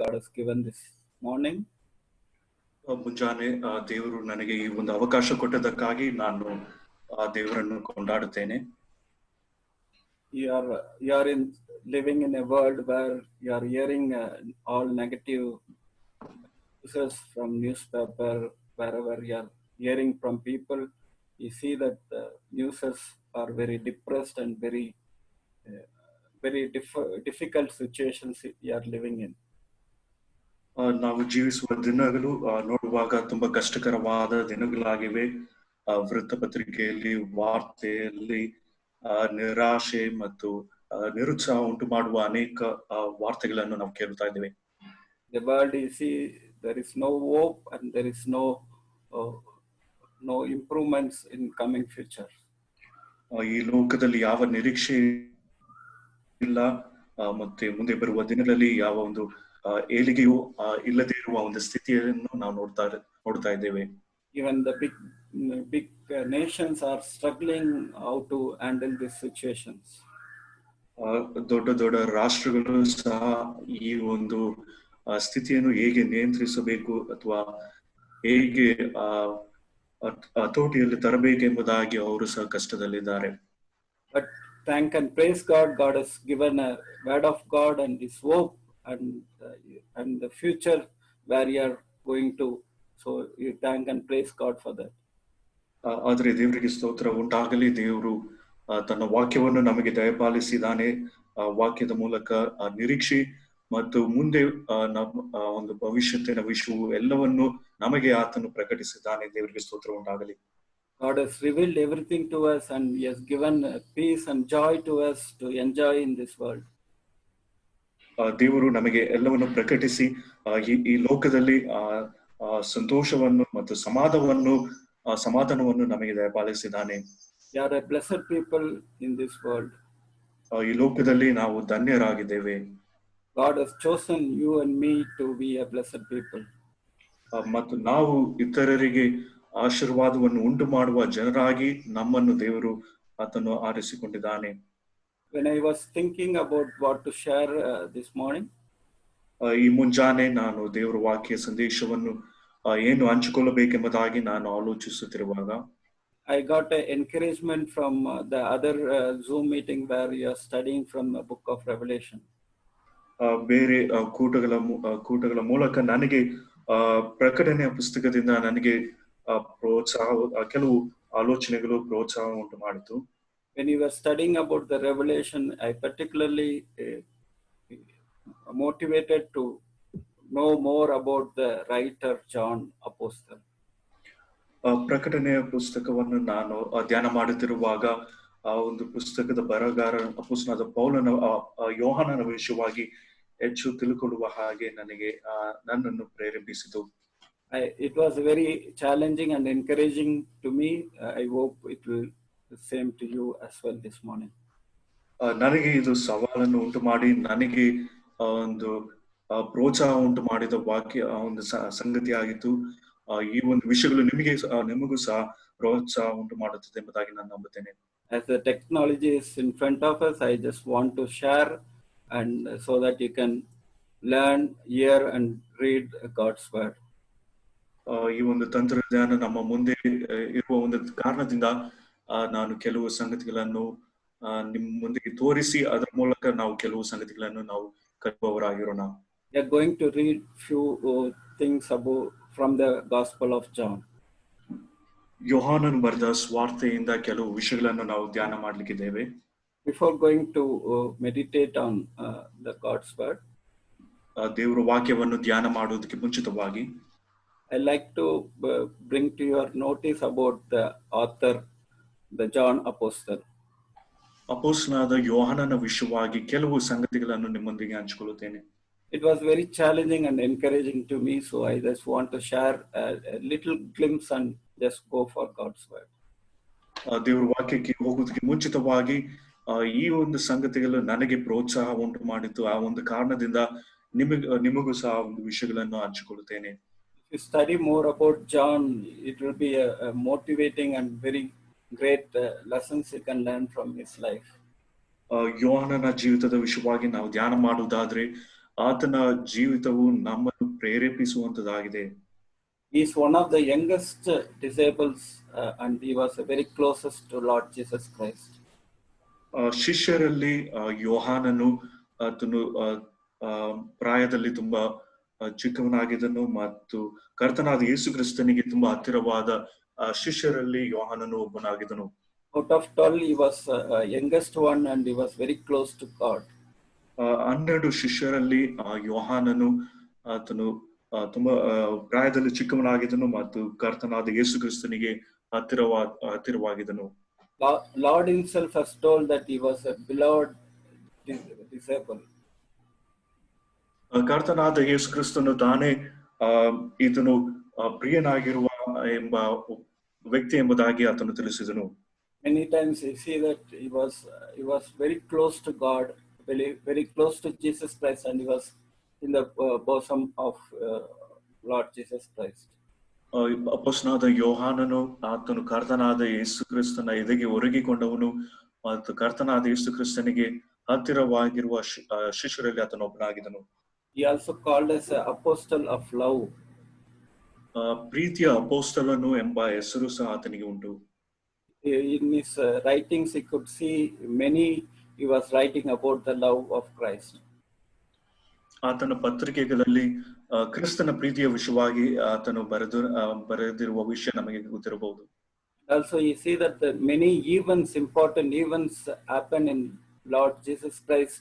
God has given this morning. ಮುಂಜಾನೆ ದೇವರು ನನಗೆ ಈ ಒಂದು ಅವಕಾಶ ಕೊಟ್ಟದಕ್ಕಾಗಿ ನಾನು ದೇವರನ್ನು ಕೊಂಡಾಡುತ್ತೇನೆ. You are living in a world where you are hearing all negative news from newspaper, wherever you are hearing from people. You see that the news are very depressed and very difficult situations you are living in. ನಾವು ಜೀವಿಸುವ ದಿನಗಳು ನೋಡುವಾಗ ತುಂಬಾ ಕಷ್ಟಕರವಾದ ದಿನಗಳಾಗಿವೆ. ವೃತ್ತಪತ್ರಿಕೆಯಲ್ಲಿ, ವಾರ್ತೆಯಲ್ಲಿ ನಿರಾಶೆ ಮತ್ತು ನಿರುತ್ಸಾಹ ಉಂಟು ಮಾಡುವ ಅನೇಕ ವಾರ್ತೆಗಳನ್ನು ನಾವು ಕೇಳ್ತಾ ಇದ್ದೇವೆ. The world, you see, there is no hope and there is no improvements in coming future. ಈ ಲೋಕದಲ್ಲಿ ಯಾವ ನಿರೀಕ್ಷೆ ಇಲ್ಲ, ಮತ್ತೆ ಮುಂದೆ ಬರುವ ದಿನಗಳಲ್ಲಿ ಯಾವ ಒಂದು ಏಳಿಗೆಯು ಇಲ್ಲದೆ ಇರುವ ಒಂದು ಸ್ಥಿತಿಯನ್ನು ನಾವು ನೋಡ್ತಾ ಇದ್ದೇವೆ. Even the big nations are struggling how to handle these situations. ದೊಡ್ಡ ದೊಡ್ಡ ರಾಷ್ಟ್ರಗಳು ಸಹ ಈ ಒಂದು ಸ್ಥಿತಿಯನ್ನು ಹೇಗೆ ನಿಯಂತ್ರಿಸಬೇಕು ಅಥವಾ ಹೇಗೆ ಹತೋಟಿಯಲ್ಲಿ ತರಬೇಕೆಂಬುದಾಗಿ ಅವರು ಸಹ ಕಷ್ಟದಲ್ಲಿದ್ದಾರೆ. But thank and praise God, God has given a word of God and His hope and the future where you are going to. So you thank and praise God for that. ಆದ್ರೆ ದೇವರಿಗೆ ಸ್ತೋತ್ರ ಉಂಟಾಗಲಿ. ದೇವರು ತನ್ನ ವಾಕ್ಯವನ್ನು ನಮಗೆ ದಯಪಾಲಿಸಿದ್ದಾನೆ. ವಾಕ್ಯದ ಮೂಲಕ ನಿರೀಕ್ಷೆ ಮತ್ತು ಮುಂದೆ ಒಂದು ಭವಿಷ್ಯತ್ತಿನ ವಿಷಯವು ಎಲ್ಲವನ್ನು ನಮಗೆ ಆತನು ಪ್ರಕಟಿಸಿದ್ದಾನೆ. ದೇವರಿಗೆ ಸ್ತೋತ್ರ ಉಂಟಾಗಲಿ. God has revealed everything to us and He has given peace and joy to us to enjoy in this world. ದೇವರು ನಮಗೆ ಎಲ್ಲವನ್ನು ಪ್ರಕಟಿಸಿ ಈ ಲೋಕದಲ್ಲಿ ಸಂತೋಷವನ್ನು ಮತ್ತು ಸಮಾಧಾನವನ್ನು ನಮಗೆ ದಯಪಾಲಿಸಿದ್ದಾನೆ. We are a blessed people in this world. ಈ ಲೋಕದಲ್ಲಿ ನಾವು ಧನ್ಯರಾಗಿದ್ದೇವೆ. God has chosen you and me to be a blessed people. ಮತ್ತು ನಾವು ಇತರರಿಗೆ ಆಶೀರ್ವಾದವನ್ನು ಉಂಟು ಮಾಡುವ ಜನರಾಗಿ ನಮ್ಮನ್ನು ದೇವರು ಆತನು ಆರಿಸಿಕೊಂಡಿದ್ದಾನೆ. When I was thinking about what to share this morning, ಈ ಮುಂಜಾನೆ ನಾನು ದೇವರ ವಾಕ್ಯ ಸಂದೇಶವನ್ನು ಏನು ಹಂಚಿಕೊಳ್ಳಬೇಕೆಂಬುದಾಗಿ ನಾನು ಆಲೋಚಿಸುತ್ತಿರುವಾಗ I got an encouragement from the other Zoom meeting where you are studying from the book of Revelation. ಬೇರೆ ಕೂಟಗಳ ಮೂಲಕ ನನಗೆ ಪ್ರಕಟಣೆಯ ಪುಸ್ತಕದಿಂದ ನನಗೆ ಪ್ರೋತ್ಸಾಹ, ಕೆಲವು ಆಲೋಚನೆಗಳು ಪ್ರೋತ್ಸಾಹ ಉಂಟು ಮಾಡಿತು. When you were studying about the Revelation, I particularly motivated to know more about the writer John Apostle. ಪ್ರಕಟಣೆಯ ಪುಸ್ತಕವನ್ನು ನಾನು ಧ್ಯಾನ ಮಾಡುತ್ತಿರುವಾಗ ಆ ಒಂದು ಪುಸ್ತಕದ ಬರಹಗಾರ ಅಪೊಸ್ತಲನಾದ ಪೌಲನ ಯೋಹಾನನ ವಿಷಯವಾಗಿ ಹೆಚ್ಚು ತಿಳ್ಕೊಳ್ಳುವ ಹಾಗೆ ನನ್ನನ್ನು ಪ್ರೇರೇಪಿಸಿತು. It was very challenging and encouraging to me. I hope it will the same to you as well this morning. ನನಗೆ ಇದು ಸವಾಲನ್ನು ಉಂಟು ಮಾಡಿ ನನಗೆ ಒಂದು ಪ್ರೋತ್ಸಾಹ ಉಂಟು ಮಾಡಿದ ವಾಕ್ಯ ಒಂದು ಸಂಗತಿ ಆಗಿತ್ತು. ಈ ಒಂದು ವಿಷಯಗಳು ನಿಮಗೂ ಸಹ ಪ್ರೋತ್ಸಾಹ ಉಂಟು ಮಾಡುತ್ತದೆ ಎಂಬುದಾಗಿ ನಾನು ನಂಬುತ್ತೇನೆ. As the technology is in front of us, I just want to share and so that you can learn, hear and read God's word. ಈ ಒಂದು ತಂತ್ರಜ್ಞಾನ ನಮ್ಮ ಮುಂದೆ ಇರುವ ಒಂದು ಕಾರಣದಿಂದ ನಾನು ಕೆಲವು ಸಂಗತಿಗಳನ್ನು ನಿಮ್ಮ ಮುಂದೆ ತೋರಿಸಿ ಅದರ ಮೂಲಕ ನಾವು ಕೆಲವು ಸಂಗತಿಗಳನ್ನು ನಾವು ಕಲಿಯುವವರಾಗಿರೋಣ. We are going to read few things about from the Gospel of John. ಯೋಹಾನನು ಬರೆದ ಸ್ವಾರ್ಥೆಯಿಂದ ಕೆಲವು ವಿಷಯಗಳನ್ನು ನಾವು ಧ್ಯಾನ ಮಾಡಲಿಕ್ಕಿದ್ದೇವೆ. Before going to meditate on the God's word, ದೇವರ ವಾಕ್ಯವನ್ನು ಧ್ಯಾನ ಮಾಡುವುದಕ್ಕೆ ಮುಂಚಿತವಾಗಿ I like to bring to your notice about the author, the John Apostle. ಅಪೊಸ್ತಲನಾದ ಯೋಹಾನನ ವಿಷಯವಾಗಿ ಕೆಲವು ಸಂಗತಿಗಳನ್ನು ನಿಮ್ಮೊಂದಿಗೆ ಹಂಚಿಕೊಳ್ಳುತ್ತೇನೆ. It was very challenging and encouraging to me, so I just want to share a little glimpse and just go for God's word. ದೇವರ ವಾಕ್ಯಕ್ಕೆ ಹೋಗುವುದಕ್ಕೆ ಮುಂಚಿತವಾಗಿ ಈ ಒಂದು ಸಂಗತಿಗಳು ನನಗೆ ಪ್ರೋತ್ಸಾಹ ಉಂಟು ಮಾಡಿತ್ತು. ಆ ಒಂದು ಕಾರಣದಿಂದ ನಿಮಗೂ ಸಹ ಒಂದು ವಿಷಯಗಳನ್ನು ಹಂಚಿಕೊಳ್ಳುತ್ತೇನೆ. If you study more about John, it will be a motivating and very great lessons you can learn from his life. ಯೋಹಾನನ ಜೀವಿತದ ವಿಷಯವಾಗಿ ನಾವು ಧ್ಯಾನ ಮಾಡುವುದಾದ್ರೆ ಆತನ ಜೀವಿತವು ನಮ್ಮನ್ನು ಪ್ರೇರೇಪಿಸುವಂತದಾಗಿದೆ. He is one of the youngest disciples, and he was very closest to Lord Jesus Christ. ಶಿಷ್ಯರಲ್ಲಿ ಯೋಹಾನನು ಆತನು ಪ್ರಾಯದಲ್ಲಿ ತುಂಬಾ ಚಿಕ್ಕವನಾಗಿದ್ದನು ಮತ್ತು ಕರ್ತನಾದ ಯೇಸು ಕ್ರಿಸ್ತನಿಗೆ ತುಂಬಾ ಹತ್ತಿರವಾದ ಶಿಷ್ಯರಲ್ಲಿ ಯೋಹಾನನು ಒಬ್ಬನಾಗಿದ್ದನು. Out of 12, he was youngest one, and he was very close to God. 12 ಶಿಷ್ಯರಲ್ಲಿ ಯೋಹಾನನು ಆತನು ತುಂಬಾ ಪ್ರಾಯದಲ್ಲಿ ಚಿಕ್ಕವನಾಗಿದ್ದನು ಮತ್ತು ಕರ್ತನಾದ ಯೇಸು ಕ್ರಿಸ್ತನಿಗೆ ಹತ್ತಿರವಾಗಿದ್ದನು. Lord himself has told that he was a beloved disciple. ಕರ್ತನಾದ ಯೇಸು ಕ್ರಿಸ್ತನು ತಾನೇ ಈತನು ಪ್ರಿಯನಾಗಿರುವ ಎಂಬ ವ್ಯಕ್ತಿ ಎಂಬುದಾಗಿ ಆತನು ತಿಳಿಸಿದನು. Many times we see that he was very close to God, very close to Jesus Christ, and he was in the bosom of Lord Jesus Christ. ಅಪೊಸ್ತಲನಾದ ಯೋಹಾನನು ಆತನು ಕರ್ತನಾದ ಯೇಸು ಕ್ರಿಸ್ತನ ಎದೆಗೆ ಒರಗಿಕೊಂಡವನು ಮತ್ತು ಕರ್ತನಾದ ಯೇಸು ಕ್ರಿಸ್ತನಿಗೆ ಹತ್ತಿರವಾಗಿರುವ ಶಿಷ್ಯರಲ್ಲಿ ಆತನು ಒಬ್ಬನಾಗಿದ್ದನು. He also called as an apostle of love. ಪ್ರೀತಿಯ ಅಪೊಸ್ತಲನು ಎಂಬ ಹೆಸರು ಸಹ ಆತನಿಗೆ ಉಂಟು. In his writings, he could see he was writing about the love of Christ. ಆತನ ಪತ್ರಿಕೆಗಳಲ್ಲಿ ಕ್ರಿಸ್ತನ ಪ್ರೀತಿಯ ವಿಷಯವಾಗಿ ಆತನು ಬರೆದಿರುವ ವಿಷಯ ನಮಗೆ ಗೊತ್ತಿರಬಹುದು. Also, you see that many important events happen in Lord Jesus Christ.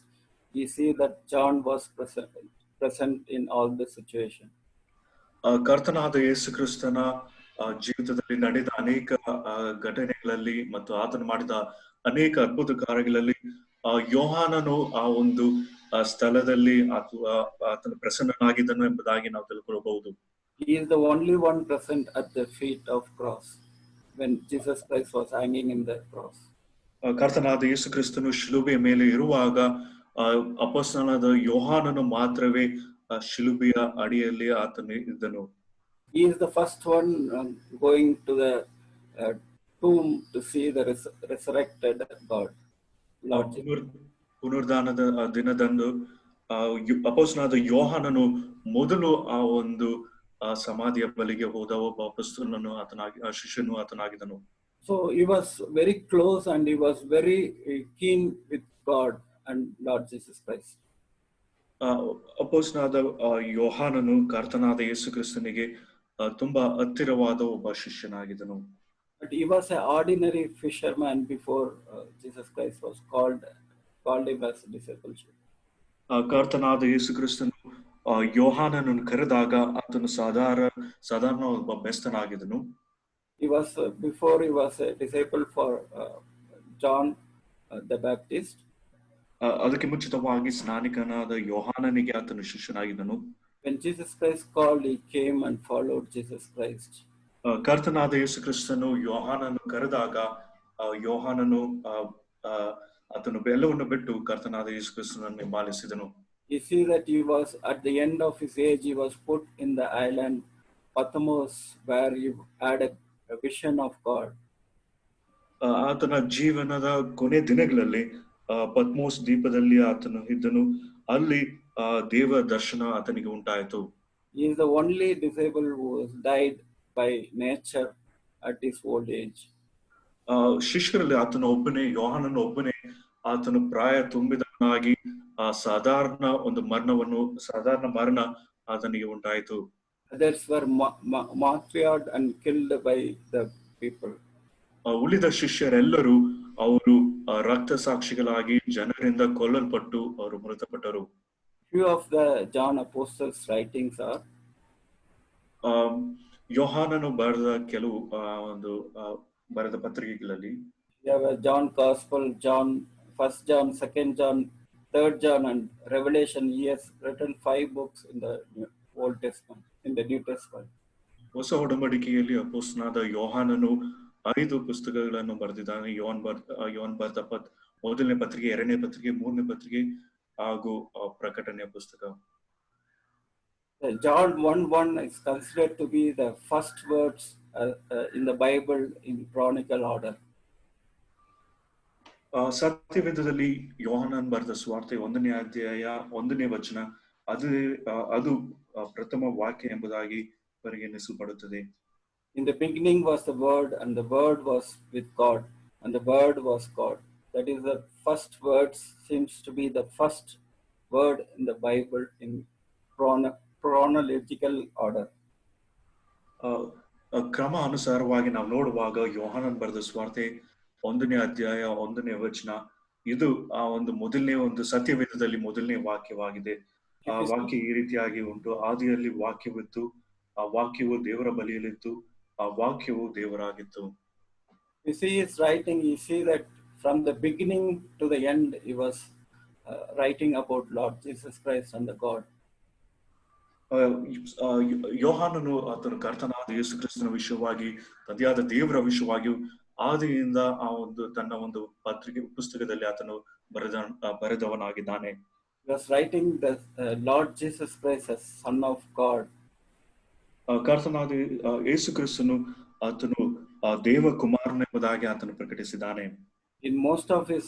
You see that John was present in all the situation. ಕರ್ತನಾದ ಯೇಸು ಕ್ರಿಸ್ತನ ಜೀವಿತದಲ್ಲಿ ನಡೆದ ಅನೇಕ ಘಟನೆಗಳಲ್ಲಿ ಮತ್ತು ಆತನು ಮಾಡಿದ ಅನೇಕ ಅದ್ಭುತ ಕಾರ್ಯಗಳಲ್ಲಿ ಯೋಹಾನನು ಆ ಒಂದು ಸ್ಥಳದಲ್ಲಿ ಅಥವಾ ಆತನು ಪ್ರಸನ್ನನಾಗಿದ್ದನು ಎಂಬುದಾಗಿ ನಾವು ತಿಳ್ಕೊಳ್ಳಬಹುದು. He is the only one present at the feet of cross when Jesus Christ was hanging in the cross. ಕರ್ತನಾದ ಯೇಸು ಕ್ರಿಸ್ತನು ಶಿಲುಬೆಯ ಮೇಲೆ ಇರುವಾಗ ಅಪೊಸ್ತಲನಾದ ಯೋಹಾನನು ಮಾತ್ರವೇ ಶಿಲುಬೆಯ ಅಡಿಯಲ್ಲಿ ಆತನು ಇದ್ದನು. He is the first one going to the tomb to see the resurrected God. ಪುನರುದ್ಧಾನದ ದಿನದಂದು ಅಪೊಸ್ತಲನಾದ ಯೋಹಾನನು ಮೊದಲು ಆ ಒಂದು ಸಮಾಧಿಯ ಬಳಿಗೆ ಹೋದ ಒಬ್ಬ ಅಪೊಸ್ತಲನು ಶಿಷ್ಯನು ಆತನಾಗಿದ್ದನು. So he was very close and he was very keen with God and Lord Jesus Christ. ಅಪೊಸ್ತಲನಾದ ಯೋಹಾನನು ಕರ್ತನಾದ ಯೇಸು ಕ್ರಿಸ್ತನಿಗೆ ತುಂಬಾ ಹತ್ತಿರವಾದ ಒಬ್ಬ ಶಿಷ್ಯನಾಗಿದ್ದನು. But he was an ordinary fisherman before Jesus Christ was called him as discipleship. ಕರ್ತನಾದ ಯೇಸು ಕ್ರಿಸ್ತನು ಯೋಹಾನನನ್ನು ಕರೆದಾಗ ಆತನು ಸಾಧಾರಣ ಒಬ್ಬ ಬೆಸ್ತನಾಗಿದ್ದನು. He was before he was a disciple for John the Baptist. ಅದಕ್ಕೆ ಮುಂಚಿತವಾಗಿ ಸ್ನಾನಿಕನಾದ ಯೋಹಾನನಿಗೆ ಆತನು ಶಿಷ್ಯನಾಗಿದ್ದನು. When Jesus Christ called, he came and followed Jesus Christ. ಕರ್ತನಾದ ಯೇಸು ಕ್ರಿಸ್ತನು ಯೋಹಾನನು ಕರೆದಾಗ ಯೋಹಾನನು ಆತನು ಎಲ್ಲವನ್ನು ಬಿಟ್ಟು ಕರ್ತನಾದ ಯೇಸು ಕ್ರಿಸ್ತನನ್ನು ಹಿಂಬಾಲಿಸಿದನು. You see that he was at the end of his age, he was put in the island Patmos, where he had a vision of God. ಆತನ ಜೀವನದ ಕೊನೆ ದಿನಗಳಲ್ಲಿ ಪತ್ಮೋಸ್ ದ್ವೀಪದಲ್ಲಿ ಆತನು ಇದ್ದನು. ಅಲ್ಲಿ ದೇವ ದರ್ಶನ ಆತನಿಗೆ ಉಂಟಾಯಿತು. He is the only disciple who died by nature at his old age. ಶಿಷ್ಯರಲ್ಲಿ ಆತನ ಒಬ್ಬನೇ, ಯೋಹಾನನ ಒಬ್ಬನೇ ಆತನು ಪ್ರಾಯ ತುಂಬಿದವನಾಗಿ ಸಾಧಾರಣ ಮರಣ ಆತನಿಗೆ ಉಂಟಾಯಿತು. Others were martyred and killed by the people. ಉಳಿದ ಶಿಷ್ಯರೆಲ್ಲರೂ ಅವರು ರಕ್ತ ಸಾಕ್ಷಿಗಳಾಗಿ ಜನರಿಂದ ಕೊಲ್ಲಲ್ಪಟ್ಟು ಅವರು ಮೃತಪಟ್ಟರು. Few of the John Apostle's writings are ಯೋಹಾನನು ಬರೆದ ಕೆಲವು ಬರೆದ ಪತ್ರಿಕೆಗಳಲ್ಲಿ John Gospel, John, 1 John, 2 John, 3 John, and Revelation. He has written 5 books in the Old Testament, in the New Testament. ಹೊಸ ಒಡಂಬಡಿಕೆಯಲ್ಲಿ ಅಪೊಸ್ತಲನಾದ ಯೋಹಾನನು 5 ಪುಸ್ತಕಗಳನ್ನು ಬರೆದಿದ್ದಾನೆ. ಯೋಹಾನ್ ಬರೆದ ಮೊದಲನೇ ಪತ್ರಿಕೆ, ಎರಡನೇ ಪತ್ರಿಕೆ, ಮೂರನೇ ಪತ್ರಿಕೆ ಹಾಗೂ ಪ್ರಕಟಣೆಯ ಪುಸ್ತಕ. John 1:1 is considered to be the first words in the Bible in chronicle order. ಸತ್ಯವೇದದಲ್ಲಿ ಯೋಹಾನನ್ ಬರೆದ ಸುವಾರ್ತೆ 1ನೇ ಅಧ್ಯಾಯ 1ನೇ ವಚನ ಅದು ಅದು ಪ್ರಥಮ ವಾಕ್ಯ ಎಂಬುದಾಗಿ ಪರಿಗಣಿಸಲ್ಪಡುತ್ತದೆ. In the beginning was the Word, and the Word was with God, and the Word was God. That is, the first words seems to be the first word in the Bible in chronological order. ಕ್ರಮ ಅನುಸಾರವಾಗಿ ನಾವು ನೋಡುವಾಗ ಯೋಹಾನನ್ ಬರೆದ ಸುವಾರ್ತೆ 1ನೇ ಅಧ್ಯಾಯ 1ನೇ ವಚನ ಇದು ಆ ಒಂದು ಮೊದಲನೇ ಒಂದು ಸತ್ಯವೇದದಲ್ಲಿ ಮೊದಲನೇ ವಾಕ್ಯವಾಗಿದೆ. ಆ ವಾಕ್ಯ ಈ ರೀತಿಯಾಗಿ ಉಂಟು, ಆದಿಯಲ್ಲಿ ವಾಕ್ಯವಿತ್ತು, ಆ ವಾಕ್ಯವು ದೇವರ ಬಳಿಯಲ್ಲಿತ್ತು, ಆ ವಾಕ್ಯವು ದೇವರಾಗಿತ್ತು. You see his writing, you see that from the beginning to the end he was writing about Lord Jesus Christ and the God. ಯೋಹಾನನು ಆತನ ಕರ್ತನಾದ ಯೇಸು ಕ್ರಿಸ್ತನ ವಿಷಯವಾಗಿ ತಂದೆಯಾದ ದೇವರ ವಿಷಯವಾಗಿ ಆದಿಯಿಂದ ಆ ಒಂದು ತನ್ನ ಒಂದು ಪುಸ್ತಕದಲ್ಲಿ ಆತನು ಬರೆದವನಾಗಿದ್ದಾನೆ. He was writing the Lord Jesus Christ as Son of God. ಕರ್ತನಾದ ಯೇಸು ಕ್ರಿಸ್ತನು ಆತನು ದೇವ ಕುಮಾರನೆಂಬುದಾಗಿ ಆತನು ಪ್ರಕಟಿಸಿದ್ದಾನೆ. In most of his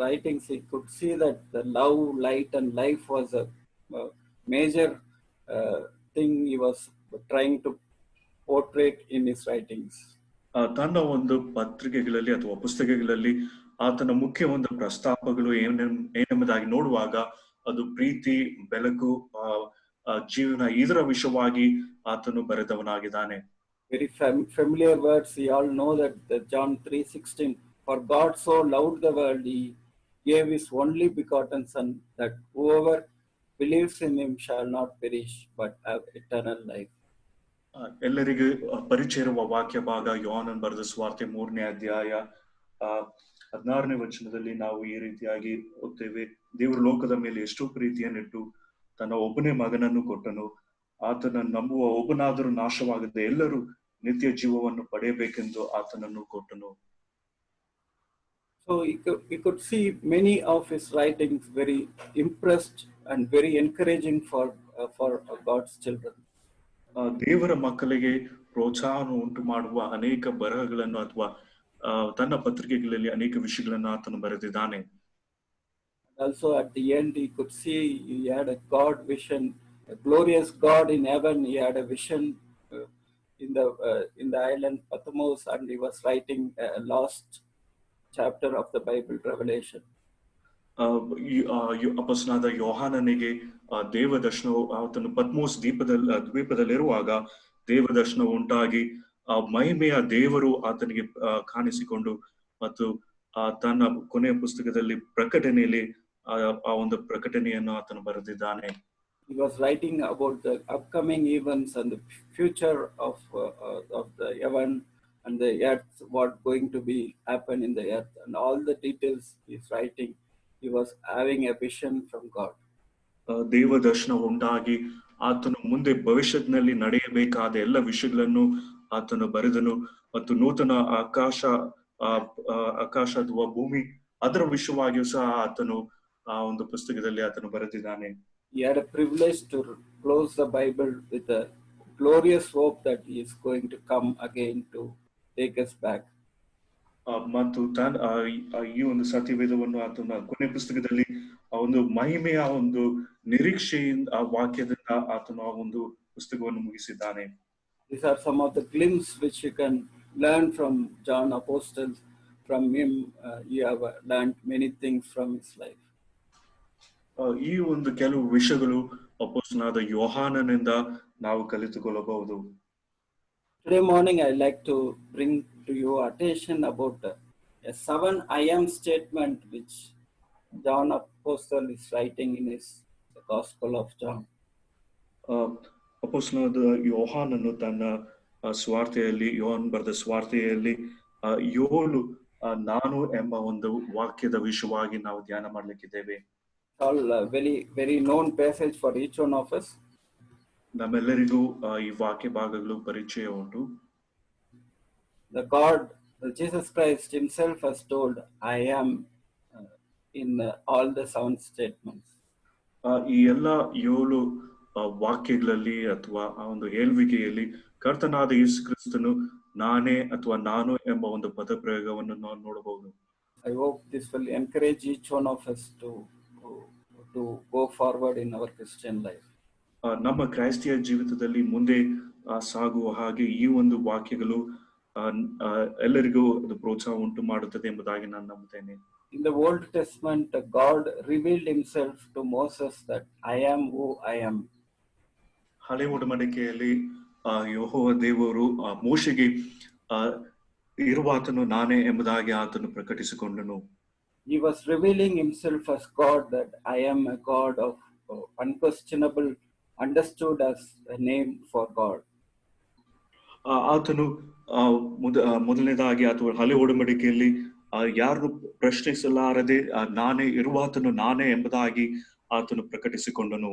writings, he could see that the love, light, and life was a major thing he was trying to portray in his writings. ತನ್ನ ಒಂದು ಪತ್ರಿಕೆಗಳಲ್ಲಿ ಅಥವಾ ಪುಸ್ತಕಗಳಲ್ಲಿ ಆತನ ಮುಖ್ಯ ಒಂದು ಪ್ರಸ್ತಾಪಗಳು ಏನೆಂಬುದಾಗಿ ನೋಡುವಾಗ ಅದು ಪ್ರೀತಿ, ಬೆಳಕು, ಜೀವನ ಇದರ ವಿಷಯವಾಗಿ ಆತನು ಬರೆದವನಾಗಿದ್ದಾನೆ. Very familiar words. We all know that John 3:16, for God so loved the world, he gave his only begotten Son, that whoever believes in him shall not perish but have eternal life. ಎಲ್ಲರಿಗೂ ಪರಿಚಯ ಇರುವ ವಾಕ್ಯ ಭಾಗ ಯೋಹಾನನ್ ಬರೆದ ಸುವಾರ್ತೆ 3ನೇ ಅಧ್ಯಾಯ 16ನೇ ವಚನದಲ್ಲಿ ನಾವು ಈ ರೀತಿಯಾಗಿ ಓದ್ತೇವೆ. ದೇವರು ಲೋಕದ ಮೇಲೆ ಎಷ್ಟು ಪ್ರೀತಿಯನ್ನಿಟ್ಟು ತನ್ನ ಒಬ್ಬನೇ ಮಗನನ್ನು ಕೊಟ್ಟನು, ಆತನ ನಂಬುವ ಒಬ್ಬನಾದರೂ ನಾಶವಾಗದೆ ಎಲ್ಲರೂ ನಿತ್ಯ ಜೀವವನ್ನು ಪಡೆಯಬೇಕೆಂದು ಆತನನ್ನು ಕೊಟ್ಟನು. So we could see many of his writings very impressed and very encouraging for God's children. ದೇವರ ಮಕ್ಕಳಿಗೆ ಪ್ರೋತ್ಸಾಹವನ್ನು ಉಂಟು ಮಾಡುವ ಅನೇಕ ಬರಹಗಳನ್ನು ಅಥವಾ ತನ್ನ ಪತ್ರಿಕೆಗಳಲ್ಲಿ ಅನೇಕ ವಿಷಯಗಳನ್ನು ಆತನು ಬರೆದಿದ್ದಾನೆ. Also at the end he could see he had a God vision, a glorious God in heaven. He had a vision in the island Patmos, and he was writing a last chapter of the Bible, Revelation. ಅಪೊಸ್ತಲನಾದ ಯೋಹಾನನಿಗೆ ದೇವದರ್ಶನವು ಆತನು Patmos ದ್ವೀಪದಲ್ಲಿರುವಾಗ ದೇವದರ್ಶನ ಉಂಟಾಗಿ ಮಹಿಮೆಯ ದೇವರು ಆತನಿಗೆ ಕಾಣಿಸಿಕೊಂಡು ಮತ್ತು ತನ್ನ ಕೊನೆಯ ಪುಸ್ತಕದಲ್ಲಿ ಪ್ರಕಟಣೆಯಲ್ಲಿ ಆ ಒಂದು ಪ್ರಕಟಣೆಯನ್ನು ಆತನು ಬರೆದಿದ್ದಾನೆ. He was writing about the upcoming events and the future of the heaven and the earth, what going to be happen in the earth, and all the details he's writing. He was having a vision from God. ದೇವದರ್ಶನ ಉಂಟಾಗಿ ಆತನು ಮುಂದೆ ಭವಿಷ್ಯದಲ್ಲಿ ನಡೆಯಬೇಕಾದ ಎಲ್ಲ ವಿಷಯಗಳನ್ನು ಆತನು ಬರೆದನು ಮತ್ತು ನೂತನ ಆಕಾಶ ಅಥವಾ ಭೂಮಿ ಅದರ ವಿಷಯವಾಗಿಯೂ ಸಹ ಆತನು ಆ ಒಂದು ಪುಸ್ತಕದಲ್ಲಿ ಆತನು ಬರೆದಿದ್ದಾನೆ. He had a privilege to close the Bible with a glorious hope that he is going to come again to take us back. ಮತ್ತು ಈ ಒಂದು ಸತ್ಯವೇದವನ್ನು ಆತನ ಕೊನೆ ಪುಸ್ತಕದಲ್ಲಿ ಆ ಒಂದು ಮಹಿಮೆಯ ಒಂದು ನಿರೀಕ್ಷೆಯಿಂದ ಆ ವಾಕ್ಯದಿಂದ ಆತನು ಆ ಒಂದು ಪುಸ್ತಕವನ್ನು ಮುಗಿಸಿದ್ದಾನೆ. These are some of the glimpses which you can learn from John Apostle. From him you have learned many things from his life. ಈ ಒಂದು ಕೆಲವು ವಿಷಯಗಳು ಅಪೊಸ್ತಲನಾದ ಯೋಹಾನನಿಂದ ನಾವು ಕಲಿತುಕೊಳ್ಳಬಹುದು. Today morning I like to bring to your attention about a 7 I am statement which John Apostle is writing in his Gospel of John. ಅಪೊಸ್ತಲನಾದ ಯೋಹಾನನು ತನ್ನ ಸ್ವಾರ್ಥೆಯಲ್ಲಿ ಯೋಹಾನ್ ಬರೆದ ಸ್ವಾರ್ಥೆಯಲ್ಲಿ 7 ನಾನು ಎಂಬ ಒಂದು ವಾಕ್ಯದ ವಿಷಯವಾಗಿ ನಾವು ಧ್ಯಾನ ಮಾಡಲಿಕ್ಕಿದ್ದೇವೆ. All very known passage for each one of us. ನಮ್ಮೆಲ್ಲರಿಗೂ ಈ ವಾಕ್ಯ ಭಾಗಗಳು ಪರಿಚಯ ಉಂಟು. The God, Jesus Christ himself has told, I am in all the 7 statements. ಈ ಎಲ್ಲ 7 ವಾಕ್ಯಗಳಲ್ಲಿ ಅಥವಾ ಆ ಒಂದು ಹೇಳ್ವಿಕೆಯಲ್ಲಿ ಕರ್ತನಾದ ಯೇಸು ಕ್ರಿಸ್ತನು ನಾನೇ ಅಥವಾ ನಾನು ಎಂಬ ಒಂದು ಪದ ಪ್ರಯೋಗವನ್ನು ನಾವು ನೋಡಬಹುದು. I hope this will encourage each one of us to to go forward in our Christian life. ನಮ್ಮ ಕ್ರೈಸ್ತಿಯ ಜೀವಿತದಲ್ಲಿ ಮುಂದೆ ಸಾಗುವ ಹಾಗೆ ಈ ಒಂದು ವಾಕ್ಯಗಳು ಎಲ್ಲರಿಗೂ ಅದು ಪ್ರೋತ್ಸಾಹ ಉಂಟು ಮಾಡುತ್ತದೆ ಎಂಬುದಾಗಿ ನಾನು ನಂಬುತ್ತೇನೆ. In the Old Testament, God revealed himself to Moses that I am who I am. ಹಳೆ ಒಡಂಬಡಿಕೆಯಲ್ಲಿ ಯೆಹೋವ ದೇವರು ಮೋಶೆಗೆ ಇರುವಾತನು ನಾನೇ ಎಂಬುದಾಗಿ ಆತನು ಪ್ರಕಟಿಸಿಕೊಂಡನು. He was revealing himself as God, that I am a God of unquestionable, understood as a name for God. ಆತನು ಮೊದಲನೇದಾಗಿ ಅಥವಾ ಹಳೆ ಒಡಂಬಡಿಕೆಯಲ್ಲಿ ಯಾರು ಪ್ರಶ್ನಿಸಲಾರದೆ ನಾನೇ ಇರುವಾತನು ನಾನೇ ಎಂಬುದಾಗಿ ಆತನು ಪ್ರಕಟಿಸಿಕೊಂಡನು.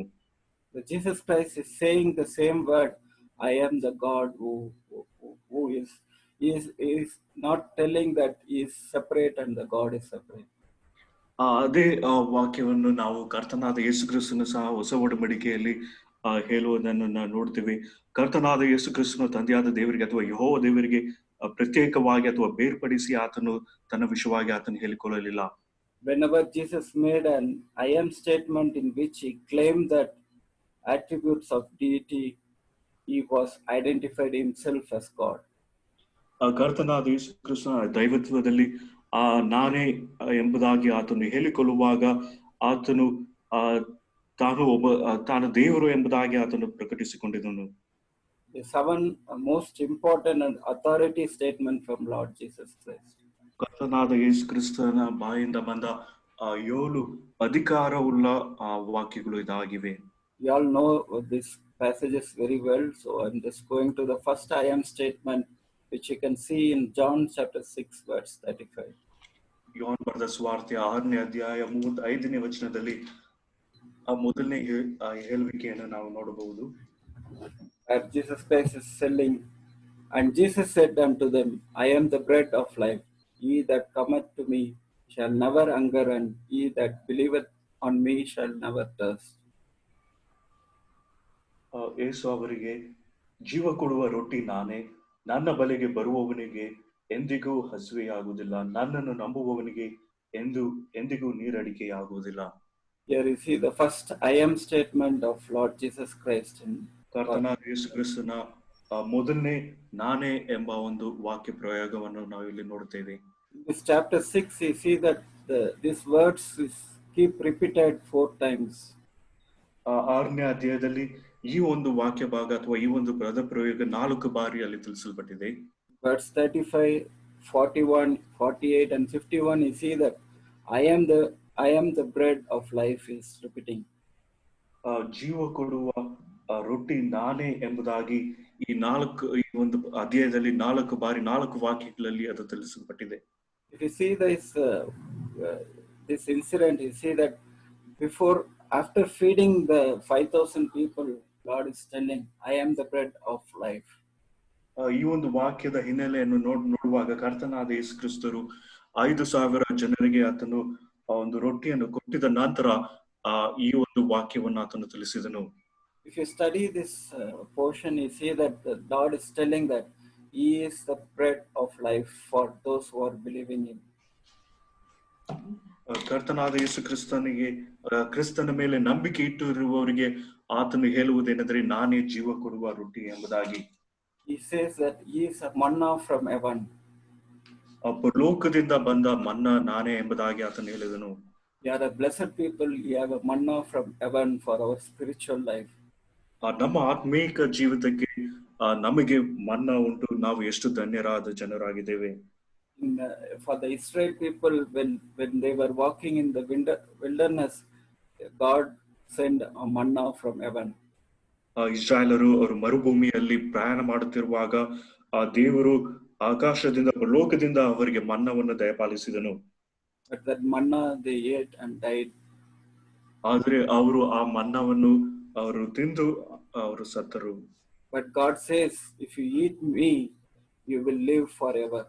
Jesus Christ is saying the same word, I am the God who is not telling that he is separate and the God is separate. ಅದೇ ವಾಕ್ಯವನ್ನು ನಾವು ಕರ್ತನಾದ ಯೇಸು ಕ್ರಿಸ್ತನು ಸಹ ಹೊಸ ಒಡಂಬಡಿಕೆಯಲ್ಲಿ ಹೇಳುವುದನ್ನು ನಾವು ನೋಡ್ತೀವಿ. ಕರ್ತನಾದ ಯೇಸು ಕ್ರಿಸ್ತನು ತಂದೆಯಾದ ದೇವರಿಗೆ ಅಥವಾ ಯೆಹೋವ ದೇವರಿಗೆ ಪ್ರತ್ಯೇಕವಾಗಿ ಅಥವಾ ಬೇರ್ಪಡಿಸಿ ಆತನು ತನ್ನ ವಿಷಯವಾಗಿ ಆತನು ಹೇಳಿಕೊಳ್ಳಲಿಲ್ಲ. Whenever Jesus made an I am statement in which he claimed that attributes of deity, he was identified himself as God. ಕರ್ತನಾದ ಯೇಸು ಕ್ರಿಸ್ತನ ದೈವತ್ವದಲ್ಲಿ ನಾನೇ ಎಂಬುದಾಗಿ ಆತನು ಹೇಳಿಕೊಳ್ಳುವಾಗ ಆತನು ತಾನು ದೇವರು ಎಂಬುದಾಗಿ ಆತನು ಪ್ರಕಟಿಸಿಕೊಂಡಿದ್ದನು. The seven most important and authority statement from Lord Jesus Christ. ಕರ್ತನಾದ ಯೇಸು ಕ್ರಿಸ್ತನ ಬಾಯಿಂದ ಬಂದ 7 ಅಧಿಕಾರವುಳ್ಳ ವಾಕ್ಯಗಳು ಇದಾಗಿವೆ. We all know these passages very well, so I'm just going to the first I am statement, which you can see in John chapter 6 verse 35. Yohan ಬರೆದ ಸುವಾರ್ತೆ 6ನೇ ಅಧ್ಯಾಯ 35ನೇ ವಚನದಲ್ಲಿ ಆ ಮೊದಲನೇ ಹೇಳುವಿಕೆಯನ್ನು ನಾವು ನೋಡಬಹುದು. As Jesus Christ is telling, and Jesus said unto them, I am the bread of life. He that cometh to me shall never hunger, and he that believeth on me shall never thirst. ಯೇಸು ಅವರಿಗೆ, ಜೀವ ಕೊಡುವ ರೊಟ್ಟಿ ನಾನೇ, ನನ್ನ ಬಳಿಗೆ ಬರುವವನಿಗೆ ಎಂದಿಗೂ ಹಸಿವೆಯಾಗುವುದಿಲ್ಲ, ನನ್ನನ್ನು ನಂಬುವವನಿಗೆ ಎಂದಿಗೂ ನೀರಡಿಕೆಯಾಗುವುದಿಲ್ಲ. Here you see the first I am statement of Lord Jesus Christ. ಕರ್ತನಾದ ಯೇಸು ಕ್ರಿಸ್ತನ ಮೊದಲನೇ ನಾನೇ ಎಂಬ ಒಂದು ವಾಕ್ಯ ಪ್ರಯೋಗವನ್ನು ನಾವು ಇಲ್ಲಿ ನೋಡುತ್ತೇವೆ. In this chapter 6, you see that these words keep repeated 4 times. 6ನೇ ಅಧ್ಯಾಯದಲ್ಲಿ ಈ ಒಂದು ವಾಕ್ಯ ಭಾಗ ಅಥವಾ ಈ ಒಂದು ಪದ ಪ್ರಯೋಗ 4 ಬಾರಿ ಅಲ್ಲಿ ತಿಳಿಸಲ್ಪಟ್ಟಿದೆ. Verse 35, 41, 48 and 51, you see that I am the bread of life is repeating. ಜೀವ ಕೊಡುವ ರೊಟ್ಟಿ ನಾನೇ ಎಂಬುದಾಗಿ ಈ ಒಂದು ಅಧ್ಯಾಯದಲ್ಲಿ 4 ಬಾರಿ 4 ವಾಕ್ಯಗಳಲ್ಲಿ ಅದು ತಿಳಿಸಲ್ಪಟ್ಟಿದೆ. If you see this incident, you see that after feeding the 5,000 people, God is telling, I am the bread of life. ಈ ಒಂದು ವಾಕ್ಯದ ಹಿನ್ನೆಲೆಯನ್ನು ನೋಡುವಾಗ ಕರ್ತನಾದ ಯೇಸು ಕ್ರಿಸ್ತರು 5,000 ಜನರಿಗೆ ಆತನು ಒಂದು ರೊಟ್ಟಿಯನ್ನು ಕೊಟ್ಟಿದ ನಂತರ ಈ ಒಂದು ವಾಕ್ಯವನ್ನು ಆತನು ತಿಳಿಸಿದನು. If you study this portion, you see that the Lord is telling that He is the bread of life for those who are believing in. ಕರ್ತನಾದ ಯೇಸು ಕ್ರಿಸ್ತನ ಮೇಲೆ ನಂಬಿಕೆ ಇಟ್ಟಿರುವವರಿಗೆ ಆತನು ಹೇಳುವುದೇನೆಂದರೆ ನಾನೇ ಜೀವ ಕೊಡುವ ರೊಟ್ಟಿ ಎಂಬುದಾಗಿ. He says that He is a manna from heaven. ಪರಲೋಕದಿಂದ ಬಂದ ಮನ್ನಾ ನಾನೇ ಎಂಬುದಾಗಿ ಆತನು ಹೇಳಿದನು. We are a blessed people. We have a manna from heaven for our spiritual life. ನಮ್ಮ ಆತ್ಮೀಕ ಜೀವಿತಕ್ಕೆ ನಮಗೆ ಮನ್ನಾ ಉಂಟು. ನಾವು ಎಷ್ಟು ಧನ್ಯರಾದ ಜನರಾಗಿದ್ದೇವೆ. For the Israel people, when they were walking in the wilderness, God sent a manna from heaven. ಇಸ್ರಾಯೇಲರು ಅವರು ಮರುಭೂಮಿಯಲ್ಲಿ ಪ್ರಯಾಣ ಮಾಡುತ್ತಿರುವಾಗ ದೇವರು ಆಕಾಶದಿಂದ ಪರಲೋಕದಿಂದ ಅವರಿಗೆ ಮನ್ನವನ್ನು ದಯಪಾಲಿಸಿದನು. But that manna they ate and died. ಆದ್ರೆ ಅವರು ಆ ಮನ್ನವನ್ನು ಅವರು ತಿಂದು ಅವರು ಸತ್ತರು. But God says, if you eat me, you will live forever.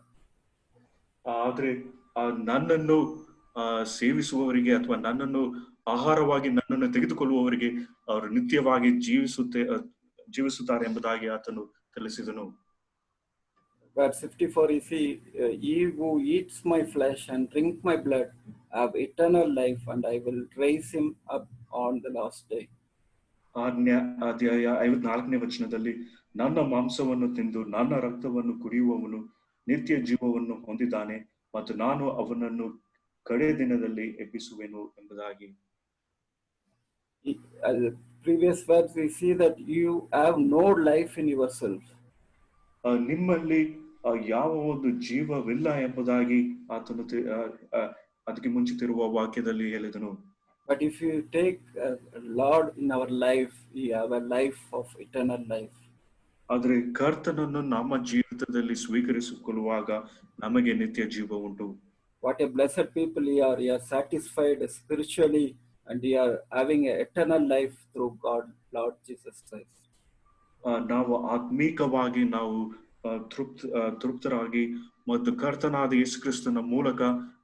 ಆದ್ರೆ ನನ್ನನ್ನು ಸೇವಿಸುವವರಿಗೆ ಅಥವಾ ನನ್ನನ್ನು ಆಹಾರವಾಗಿ ನನ್ನನ್ನು ತೆಗೆದುಕೊಳ್ಳುವವರಿಗೆ ಅವರು ನಿತ್ಯವಾಗಿ ಜೀವಿಸುತ್ತಾರೆ ಎಂಬುದಾಗಿ ಆತನು ತಿಳಿಸಿದನು. Verse 54, you see, he who eats my flesh and drink my blood have eternal life, and I will raise him up on the last day. 6ನೇ ಅಧ್ಯಾಯ 54ನೇ ವಚನದಲ್ಲಿ, ನನ್ನ ಮಾಂಸವನ್ನು ತಿಂದು ನನ್ನ ರಕ್ತವನ್ನು ಕುಡಿಯುವವನು ನಿತ್ಯ ಜೀವವನ್ನು ಹೊಂದಿದ್ದಾನೆ ಮತ್ತು ನಾನು ಅವನನ್ನು ಕಡೆ ದಿನದಲ್ಲಿ ಎಬ್ಬಿಸುವೆನು ಎಂಬುದಾಗಿ. The previous verse we see that you have no life in yourself. ನಿಮ್ಮಲ್ಲಿ ಯಾವ ಒಂದು ಜೀವವಿಲ್ಲ ಎಂಬುದಾಗಿ ಆತನು ಅದಕ್ಕೆ ಮುಂಚಿತಿರುವ ವಾಕ್ಯದಲ್ಲಿ ಹೇಳಿದನು. But if you take Lord in our life, we have a life of eternal life. ಆದರೆ ಕರ್ತನನ್ನು ನಮ್ಮ ಜೀವಿತದಲ್ಲಿ ಸ್ವೀಕರಿಸಿಕೊಳ್ಳುವಾಗ ನಮಗೆ ನಿತ್ಯ ಜೀವ ಉಂಟು. What a blessed people you are satisfied spiritually and you are having an eternal life through God, Lord Jesus Christ. ನಾವು ಆತ್ಮೀಕವಾಗಿ ನಾವು ತೃಪ್ತರಾಗಿ ಮತ್ತು ಕರ್ತನಾದ ಯೇಸು ಕ್ರಿಸ್ತನ ಮೂಲಕ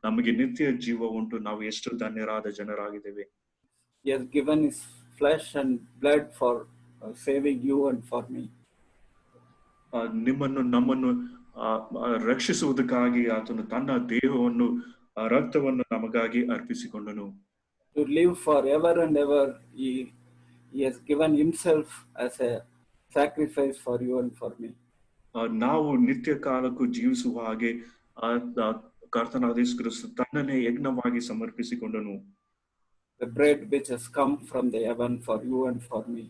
ನಮಗೆ ನಿತ್ಯ ಜೀವ ಉಂಟು. ನಾವು ಎಷ್ಟು ಧನ್ಯರಾದ ಜನರಾಗಿದ್ದೇವೆ. He has given his flesh and blood for saving you and for me. ನಿಮ್ಮನ್ನು ನಮ್ಮನ್ನು ರಕ್ಷಿಸುವುದಕ್ಕಾಗಿ ಆತನು ತನ್ನ ದೇಹವನ್ನು ರಕ್ತವನ್ನು ನಮಗಾಗಿ ಅರ್ಪಿಸಿಕೊಂಡನು. To live forever and ever, he has given himself as a sacrifice for you and for me. ನಾವು ನಿತ್ಯ ಕಾಲಕ್ಕೂ ಜೀವಿಸುವ ಹಾಗೆ ಕರ್ತನಾದ ಯೇಸು ಕ್ರಿಸ್ತ ತನ್ನನ್ನೇ ಯಜ್ಞವಾಗಿ ಸಮರ್ಪಿಸಿಕೊಂಡನು. The bread which has come from the heaven for you and for me.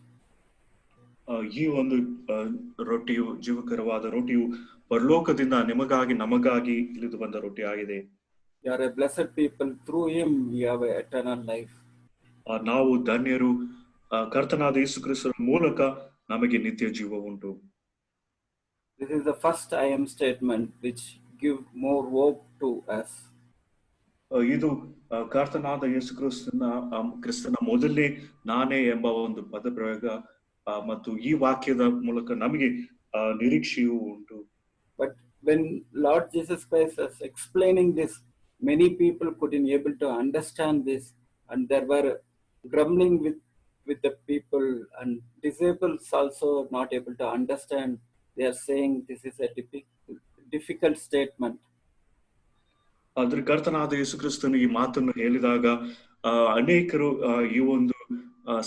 ಈ ಒಂದು ರೊಟ್ಟಿಯು, ಜೀವಕರವಾದ ರೊಟ್ಟಿಯು ಪರಲೋಕದಿಂದ ನಿಮಗಾಗಿ ನಮಗಾಗಿ ಇಳಿದು ಬಂದ ರೊಟ್ಟಿ ಆಗಿದೆ. You are a blessed people. Through him you have an eternal life. ನಾವು ಧನ್ಯರು. ಕರ್ತನಾದ ಯೇಸು ಕ್ರಿಸ್ತನ ಮೂಲಕ ನಮಗೆ ನಿತ್ಯ ಜೀವ ಉಂಟು. This is the first I am statement which give more hope to us. ಇದು ಕರ್ತನಾದ ಯೇಸು ಕ್ರಿಸ್ತನ ಮೊದಲೇ ನಾನೇ ಎಂಬ ಒಂದು ಪದಪ್ರಯೋಗ ಮತ್ತು ಈ ವಾಕ್ಯದ ಮೂಲಕ ನಮಗೆ ನಿರೀಕ್ಷೆಯೂ ಉಂಟು. But when Lord Jesus Christ was explaining this, many people couldn't able to understand this, and there were grumbling with the people, and disciples also not able to understand. They are saying this is a difficult statement. ಆದ್ರೆ ಕರ್ತನಾದ ಯೇಸು ಕ್ರಿಸ್ತನು ಈ ಮಾತನ್ನು ಹೇಳಿದಾಗ ಅನೇಕರು ಈ ಒಂದು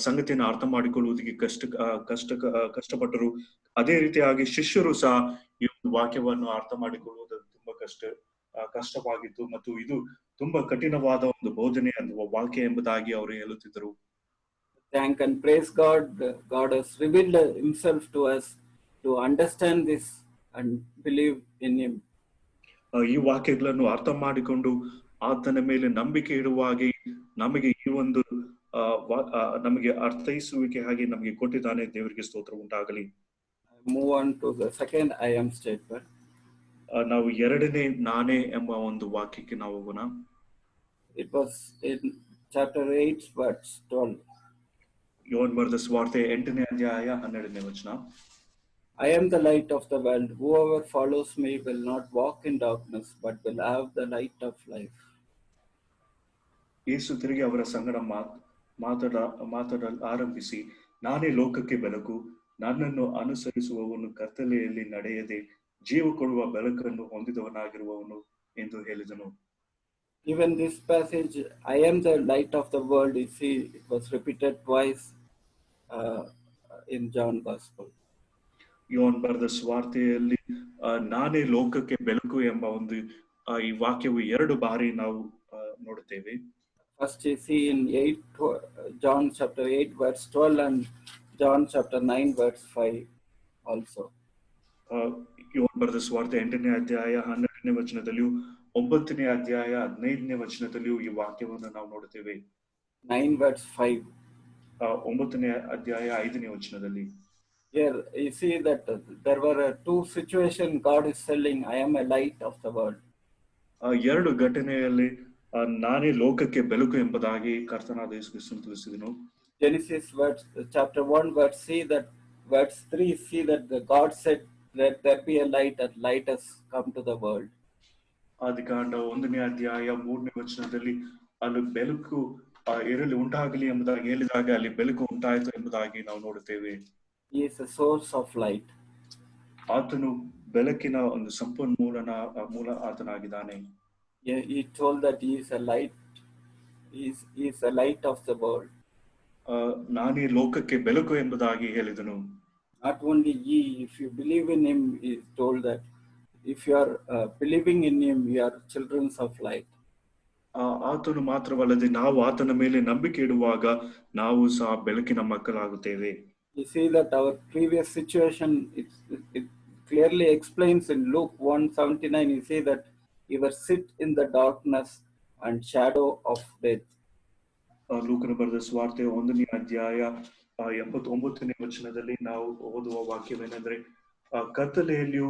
ಸಂಗತಿಯನ್ನು ಅರ್ಥ ಮಾಡಿಕೊಳ್ಳುವುದಕ್ಕೆ ಕಷ್ಟಪಟ್ಟರು. ಅದೇ ರೀತಿಯಾಗಿ ಶಿಷ್ಯರು ಸಹ ಈ ಒಂದು ವಾಕ್ಯವನ್ನು ಅರ್ಥ ಮಾಡಿಕೊಳ್ಳುವುದು ತುಂಬಾ ಕಷ್ಟವಾಗಿತ್ತು ಮತ್ತು ಇದು ತುಂಬಾ ಕಠಿಣವಾದ ಒಂದು ಬೋಧನೆ ಅಥವಾ ವಾಕ್ಯ ಎಂಬುದಾಗಿ ಅವರು ಹೇಳುತ್ತಿದ್ದರು. Thank and praise God. God has revealed himself to us to understand this and believe in him. ಈ ವಾಕ್ಯಗಳನ್ನು ಅರ್ಥ ಮಾಡಿಕೊಂಡು ಆತನ ಮೇಲೆ ನಂಬಿಕೆ ಇಡುವಾಗಿ ನಮಗೆ ಈ ಒಂದು ನಮಗೆ ಅರ್ಥೈಸುವಿಕೆ ಹಾಗೆ ನಮಗೆ ಕೊಟ್ಟಿದ್ದಾನೆ. ದೇವರಿಗೆ ಸ್ತೋತ್ರ ಉಂಟಾಗಲಿ. Move on to the second I am statement. ನಾವು ಎರಡನೇ ನಾನೇ ಎಂಬ ಒಂದು ವಾಕ್ಯಕ್ಕೆ ನಾವು ಹೋಗೋಣ. It was in chapter 8 verse 12. Yohan ಬರೆದ ಸುವಾರ್ತೆ 8ನೇ ಅಧ್ಯಾಯ 12ನೇ ವಚನ. I am the light of the world. Whoever follows me will not walk in darkness, but will have the light of life. ಯೇಸು ತಿರುಗಿ ಅವರ ಸಂಗಡ ಮಾತಾಡಲು ಆರಂಭಿಸಿ, ನಾನೇ ಲೋಕಕ್ಕೆ ಬೆಳಕು, ನನ್ನನ್ನು ಅನುಸರಿಸುವವನು ಕತ್ತಲೆಯಲ್ಲಿ ನಡೆಯದೆ ಜೀವ ಕೊಡುವ ಬೆಳಕನ್ನು ಹೊಂದಿದವನಾಗಿರುವವನು ಎಂದು ಹೇಳಿದನು. Even this passage, I am the light of the world, you see, it was repeated twice in John Gospel. Yohan ಬರೆದ ಸುವಾರ್ತೆಯಲ್ಲಿ ನಾನೇ ಲೋಕಕ್ಕೆ ಬೆಳಕು ಎಂಬ ಒಂದು ಈ ವಾಕ್ಯವು 2 ಬಾರಿ ನಾವು ನೋಡುತ್ತೇವೆ. First you see in John chapter 8 verse 12 and John chapter 9 verse 5 also. Yohan ಬರೆದ ಸುವಾರ್ತೆ 8ನೇ ಅಧ್ಯಾಯ 12ನೇ ವಚನದಲ್ಲಿಯೂ 9ನೇ ಅಧ್ಯಾಯ 15ನೇ ವಚನದಲ್ಲಿಯೂ ಈ ವಾಕ್ಯವನ್ನು ನಾವು ನೋಡುತ್ತೇವೆ. 9 verse 5. 9ನೇ ಅಧ್ಯಾಯ 5ನೇ ವಚನದಲ್ಲಿ. Here you see that there were two situations. God is telling, I am a light of the world. 2 ಘಟನೆಯಲ್ಲಿ ನಾನೇ ಲೋಕಕ್ಕೆ ಬೆಳಕು ಎಂಬುದಾಗಿ ಕರ್ತನಾದ ಯೇಸು ಕ್ರಿಸ್ತನು ತಿಳಿಸಿದನು. Genesis chapter 1 verse 3 see that God said, let there be a light, and light has come to the world. ಆದಿಕಾಂಡ 1ನೇ ಅಧ್ಯಾಯ 3ನೇ ವಚನದಲ್ಲಿ ಅಲ್ಲಿ ಬೆಳಕು ಇರಲಿ ಉಂಟಾಗಲಿ ಎಂಬುದಾಗಿ ಹೇಳಿದಾಗ ಅಲ್ಲಿ ಬೆಳಕು ಉಂಟಾಯಿತು ಎಂಬುದಾಗಿ ನಾವು ನೋಡುತ್ತೇವೆ. He is a source of light. ಆತನು ಬೆಳಕಿನ ಒಂದು ಮೂಲ ಆತನಾಗಿದ್ದಾನೆ. He told that he is a light. He is a light of the world. ನಾನೇ ಲೋಕಕ್ಕೆ ಬೆಳಕು ಎಂಬುದಾಗಿ ಹೇಳಿದನು. Not only ye, if you believe in him, he is told that if you are believing in him, you are children of light. ಆತನು ಮಾತ್ರವಲ್ಲದೆ ನಾವು ಆತನ ಮೇಲೆ ನಂಬಿಕೆ ಇಡುವಾಗ ನಾವು ಸಹ ಬೆಳಕಿನ ಮಕ್ಕಳಾಗುತ್ತೇವೆ. You see that our previous situation, it clearly explains in Luke 1:79. You see that you were sit in the darkness and shadow of death. ಲೂಕನ ಬರೆದ ಸುವಾರ್ತೆ 1ನೇ ಅಧ್ಯಾಯ 79ನೇ ವಚನದಲ್ಲಿ ನಾವು ಓದುವ ವಾಕ್ಯವೇನೆಂದ್ರೆ, ಕತ್ತಲೆಯಲ್ಲಿಯೂ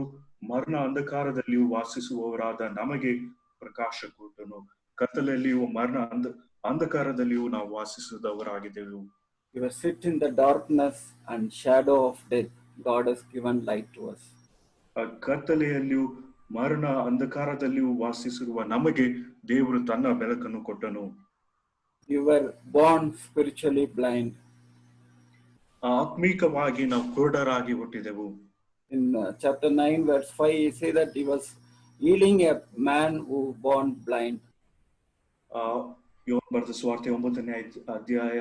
ಮರಣ ಅಂಧಕಾರದಲ್ಲಿಯೂ ವಾಸಿಸುವವರಾದ ನಮಗೆ ಪ್ರಕಾಶ ಕೊಟ್ಟನು. ಕತ್ತಲೆಯಲ್ಲಿಯೂ ಮರಣ ಅಂಧಕಾರದಲ್ಲಿಯೂ ನಾವು ವಾಸಿಸಿದವರಾಗಿದ್ದೆವು. We were sit in the darkness and shadow of death. God has given light to us. ಕತ್ತಲೆಯಲ್ಲಿಯೂ ಮರಣ ಅಂಧಕಾರದಲ್ಲಿಯೂ ವಾಸಿಸಿರುವ ನಮಗೆ ದೇವರು ತನ್ನ ಬೆಳಕನ್ನು ಕೊಟ್ಟನು. You were born spiritually blind. ಆತ್ಮೀಕವಾಗಿ ನಾವು ಕುರುಡರಾಗಿ ಹುಟ್ಟಿದೆವು. In chapter 9 verse 5, you see that he was healing a man who born blind. ಯೋಹಾನ ಬರೆದ ಸುವಾರ್ತೆ 9ನೇ ಅಧ್ಯಾಯ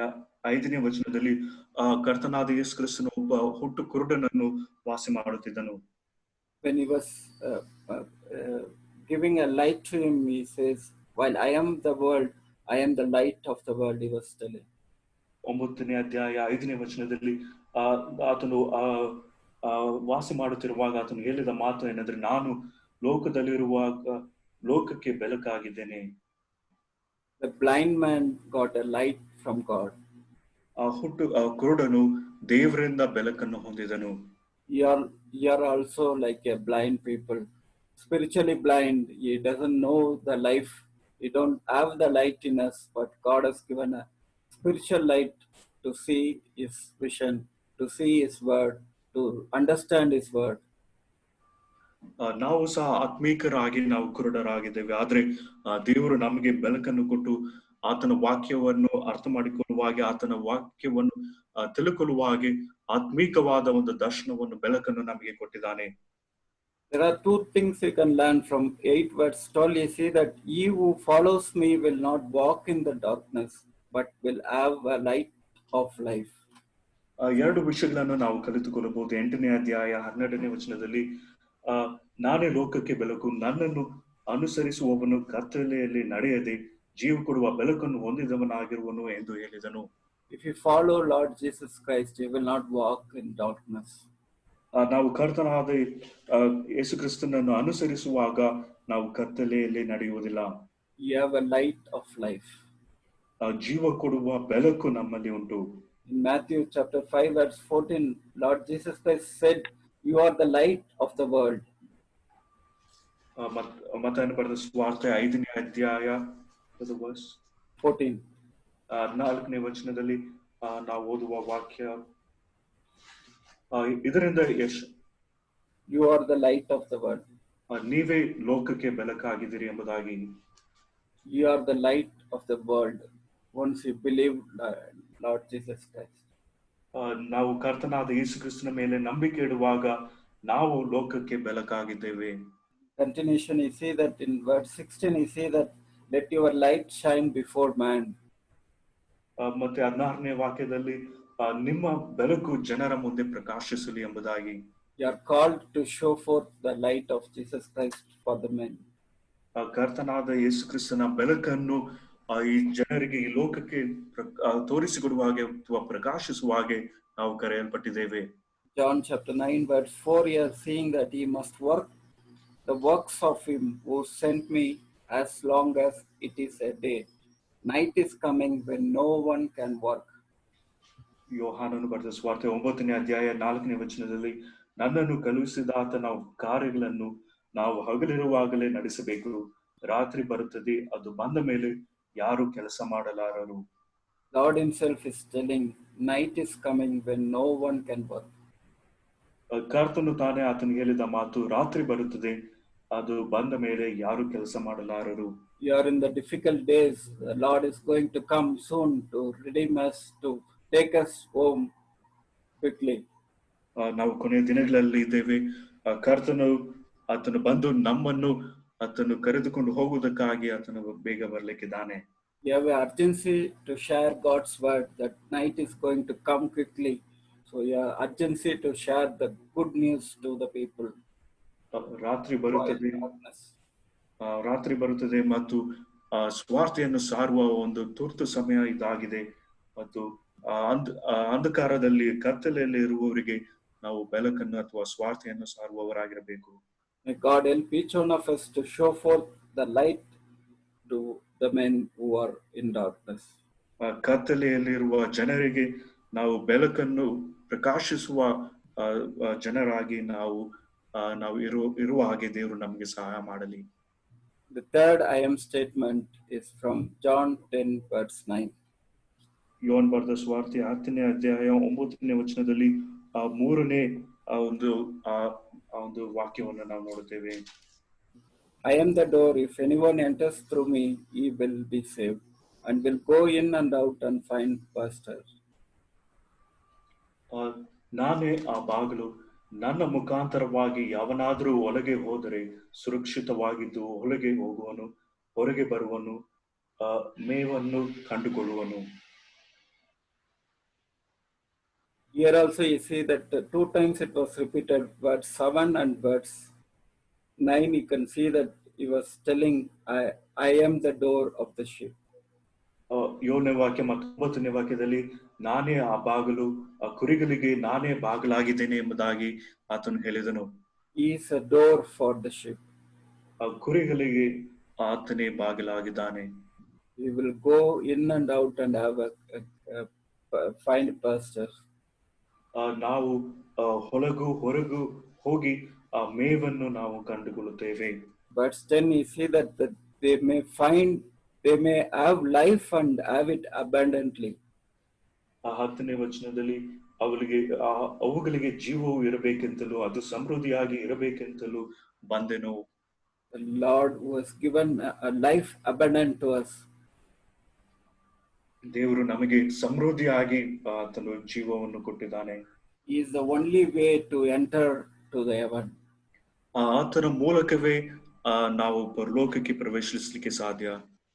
5ನೇ ವಚನದಲ್ಲಿ ಕರ್ತನಾದ ಯೇಸು ಕ್ರಿಸ್ತನು ಒಬ್ಬ ಹುಟ್ಟು ಕುರುಡನನ್ನು ವಾಸಿ ಮಾಡುತ್ತಿದ್ದನು. When he was giving a light to him, he says, while I am the world, I am the light of the world, he was telling. 9ನೇ ಅಧ್ಯಾಯ 5ನೇ ವಚನದಲ್ಲಿ ಆತನು ವಾಸಿ ಮಾಡುತ್ತಿರುವಾಗ ಆತನು ಹೇಳಿದ ಮಾತು ಏನಂದ್ರೆ, ನಾನು ಲೋಕದಲ್ಲಿರುವಾಗ ಲೋಕಕ್ಕೆ ಬೆಳಕಾಗಿದ್ದೇನೆ. The blind man got a light from God. ಕುರುಡನು ದೇವರಿಂದ ಬೆಳಕನ್ನು ಹೊಂದಿದನು. You are also like a blind people, spiritually blind. He doesn't know the life. We don't have the light in us, but God has given a spiritual light to see his vision, to see his word, to understand his word. ನಾವು ಸಹ ಆತ್ಮೀಕರಾಗಿ ನಾವು ಕುರುಡರಾಗಿದ್ದೇವೆ. ಆದ್ರೆ ದೇವರು ನಮಗೆ ಬೆಳಕನ್ನು ಕೊಟ್ಟು ಆತನ ವಾಕ್ಯವನ್ನು ಅರ್ಥ ಮಾಡಿಕೊಳ್ಳುವಾಗೆ, ಆತನ ವಾಕ್ಯವನ್ನು ತಿಳ್ಕೊಳ್ಳುವಾಗೆ ಆತ್ಮೀಕವಾದ ಒಂದು ದರ್ಶನವನ್ನು, ಬೆಳಕನ್ನು ನಮಗೆ ಕೊಟ್ಟಿದ್ದಾನೆ. There are two things you can learn from 8 verse 12. You see that he who follows me will not walk in the darkness, but will have a light of life. ಎರಡು ವಿಷಯಗಳನ್ನು ನಾವು ಕಲಿತುಕೊಳ್ಳಬಹುದು. 8ನೇ ಅಧ್ಯಾಯ 12ನೇ ವಚನದಲ್ಲಿ, ನಾನೇ ಲೋಕಕ್ಕೆ ಬೆಳಕು, ನನ್ನನ್ನು ಅನುಸರಿಸುವವನು ಕತ್ತಲೆಯಲ್ಲಿ ನಡೆಯದೆ ಜೀವ ಕೊಡುವ ಬೆಳಕನ್ನು ಹೊಂದಿದವನಾಗಿರುವನು ಎಂದು ಹೇಳಿದನು. If you follow Lord Jesus Christ, you will not walk in darkness. ನಾವು ಕರ್ತನಾದ ಯೇಸು ಕ್ರಿಸ್ತನನ್ನು ಅನುಸರಿಸುವಾಗ ನಾವು ಕತ್ತಲೆಯಲ್ಲಿ ನಡೆಯುವುದಿಲ್ಲ. You have a light of life. ಜೀವ ಕೊಡುವ ಬೆಳಕು ನಮ್ಮಲ್ಲಿ ಉಂಟು. In Matthew chapter 5 verse 14, Lord Jesus Christ said, you are the light of the world. ಮತ್ತಾಯನ ಬರೆದ ಸುವಾರ್ತೆ 5ನೇ ಅಧ್ಯಾಯ 14 4ನೇ ವಚನದಲ್ಲಿ ನಾವು ಓದುವ ವಾಕ್ಯ, ಇದರಿಂದ you are the light of the world. ನೀವೇ ಲೋಕಕ್ಕೆ ಬೆಳಕಾಗಿದ್ದೀರಿ ಎಂಬುದಾಗಿ. You are the light of the world once you believe Lord Jesus Christ. ನಾವು ಕರ್ತನಾದ ಯೇಸು ಕ್ರಿಸ್ತನ ಮೇಲೆ ನಂಬಿಕೆ ಇಡುವಾಗ ನಾವು ಲೋಕಕ್ಕೆ ಬೆಳಕಾಗಿದ್ದೇವೆ. Continuation, you see that in verse 16, you see that let your light shine before man. ಮತ್ತೆ 16ನೇ ವಾಕ್ಯದಲ್ಲಿ ನಿಮ್ಮ ಬೆಳಕು ಜನರ ಮುಂದೆ ಪ್ರಕಾಶಿಸಲಿ ಎಂಬುದಾಗಿ. You are called to show forth the light of Jesus Christ for the men. ಕರ್ತನಾದ ಯೇಸು ಕ್ರಿಸ್ತನ ಬೆಳಕನ್ನು ಈ ಜನರಿಗೆ, ಈ ಲೋಕಕ್ಕೆ ತೋರಿಸಿಕೊಡುವ ಹಾಗೆ ಅಥವಾ ಪ್ರಕಾಶಿಸುವ ಹಾಗೆ ನಾವು ಕರೆಯಲ್ಪಟ್ಟಿದ್ದೇವೆ. John chapter 9 verse 4, you are seeing that he must work the works of him who sent me as long as it is a day. Night is coming when no one can work. ಯೋಹಾನನು ಬರೆದ ಸುವಾರ್ತೆ 9ನೇ ಅಧ್ಯಾಯ 4ನೇ ವಚನದಲ್ಲಿ, ನನ್ನನ್ನು ಕಳುಹಿಸಿದ ಆತನ ಕಾರ್ಯಗಳನ್ನು ನಾವು ಹಗಲಿರುವಾಗಲೇ ನಡೆಸಬೇಕು. ರಾತ್ರಿ ಬರುತ್ತದೆ, ಅದು ಬಂದ ಮೇಲೆ ಯಾರು ಕೆಲಸ ಮಾಡಲಾರರು. Lord himself is telling, night is coming when no one can work. ಕರ್ತನು ತಾನೇ ಆತನು ಹೇಳಿದ ಮಾತು, ರಾತ್ರಿ ಬರುತ್ತದೆ, ಅದು ಬಂದ ಮೇಲೆ ಯಾರು ಕೆಲಸ ಮಾಡಲಾರರು. You are in the difficult days. The Lord is going to come soon to redeem us, to take us home quickly. ನಾವು ಕೊನೆಯ ದಿನಗಳಲ್ಲಿ ಇದ್ದೇವೆ. ಕರ್ತನು ಆತನು ಬಂದು ನಮ್ಮನ್ನು ಆತನು ಕರೆದುಕೊಂಡು ಹೋಗುವುದಕ್ಕಾಗಿ ಆತನು ಬೇಗ ಬರ್ಲಿಕ್ಕಿದ್ದಾನೆ. You have an urgency to share God's word. That night is going to come quickly. So you have urgency to share the good news to the people ರಾತ್ರಿ who are in ಬರುತ್ತದೆ, darkness. ರಾತ್ರಿ ಬರುತ್ತದೆ ಮತ್ತು ಸ್ವಾರ್ಥೆಯನ್ನು ಸಾರುವ ಒಂದು ತುರ್ತು ಸಮಯ ಇದಾಗಿದೆ. ಮತ್ತು ಅಂಧಕಾರದಲ್ಲಿ ಕತ್ತಲೆಯಲ್ಲಿ ಇರುವವರಿಗೆ ನಾವು ಬೆಳಕನ್ನು ಅಥವಾ ಸ್ವಾರ್ಥೆಯನ್ನು ಸಾರುವವರಾಗಿರಬೇಕು. May God help each one of us to show forth the light to the men who are in darkness. ಕತ್ತಲೆಯಲ್ಲಿರುವ ಜನರಿಗೆ ನಾವು ಬೆಳಕನ್ನು ಪ್ರಕಾಶಿಸುವ ಜನರಾಗಿ ನಾವು ಇರುವ ಹಾಗೆ ದೇವರು ನಮಗೆ ಸಹಾಯ ಮಾಡಲಿ. The third I am statement is from John 10 verse 9. Yohan ಬರೆದ ಸುವಾರ್ತೆ 10ನೇ ಅಧ್ಯಾಯ 9ನೇ ವಚನದಲ್ಲಿ ಮೂರನೇ ಒಂದು ವಾಕ್ಯವನ್ನು ನಾವು ನೋಡುತ್ತೇವೆ. I am the door. If anyone enters through me, he will be saved and will go in and out and find pasture. ನಾನೇ ಆ ಬಾಗಿಲು, ನನ್ನ ಮುಖಾಂತರವಾಗಿ ಯಾವನಾದರೂ ಒಳಗೆ ಹೋದರೆ ಸುರಕ್ಷಿತವಾಗಿದ್ದು ಒಳಗೆ ಹೋಗುವನು, ಹೊರಗೆ ಬರುವನು, ಮೇವನ್ನು ಕಂಡುಕೊಳ್ಳುವನು. Here also you see that 2 times it was repeated, verse 7 and verse 9. You can see that he was telling, I am the door of the sheep. 7ನೇ ವಾಕ್ಯ ಮತ್ತು 9ನೇ ವಾಕ್ಯದಲ್ಲಿ ನಾನೇ ಆ ಬಾಗಿಲು, ಕುರಿಗಳಿಗೆ ನಾನೇ ಬಾಗಿಲಾಗಿದ್ದೇನೆ ಎಂಬುದಾಗಿ ಆತನು ಹೇಳಿದನು. He is a door for the sheep. ಕುರಿಗಳಿಗೆ ಆತನೇ ಬಾಗಿಲಾಗಿದ್ದಾನೆ. He will go in and out and have find pasture. ನಾವು ಹೊಲಗು ಹೊರಗು ಹೋಗಿ ಆ ಮೇವನ್ನು ನಾವು ಕಂಡುಕೊಳ್ಳುತ್ತೇವೆ. Verse 10 you see that they may have life and have it abundantly. ಆ 10ನೇ ವಚನದಲ್ಲಿ ಅವುಗಳಿಗೆ ಜೀವವು ಇರಬೇಕೆಂತಲೂ ಅದು ಸಮೃದ್ಧಿಯಾಗಿ ಇರಬೇಕೆಂತಲೂ ಬಂದೆನು. The Lord was given a life abundant to us. ದೇವರು ನಮಗೆ ಸಮೃದ್ಧಿಯಾಗಿ ಆತನು ಜೀವವನ್ನು ಕೊಟ್ಟಿದ್ದಾನೆ. He is the only way to enter to the heaven. ಆತನ ಮೂಲಕವೇ ನಾವು ಪರಲೋಕಕ್ಕೆ ಪ್ರವೇಶಿಸಲಿಕ್ಕೆ ಸಾಧ್ಯ.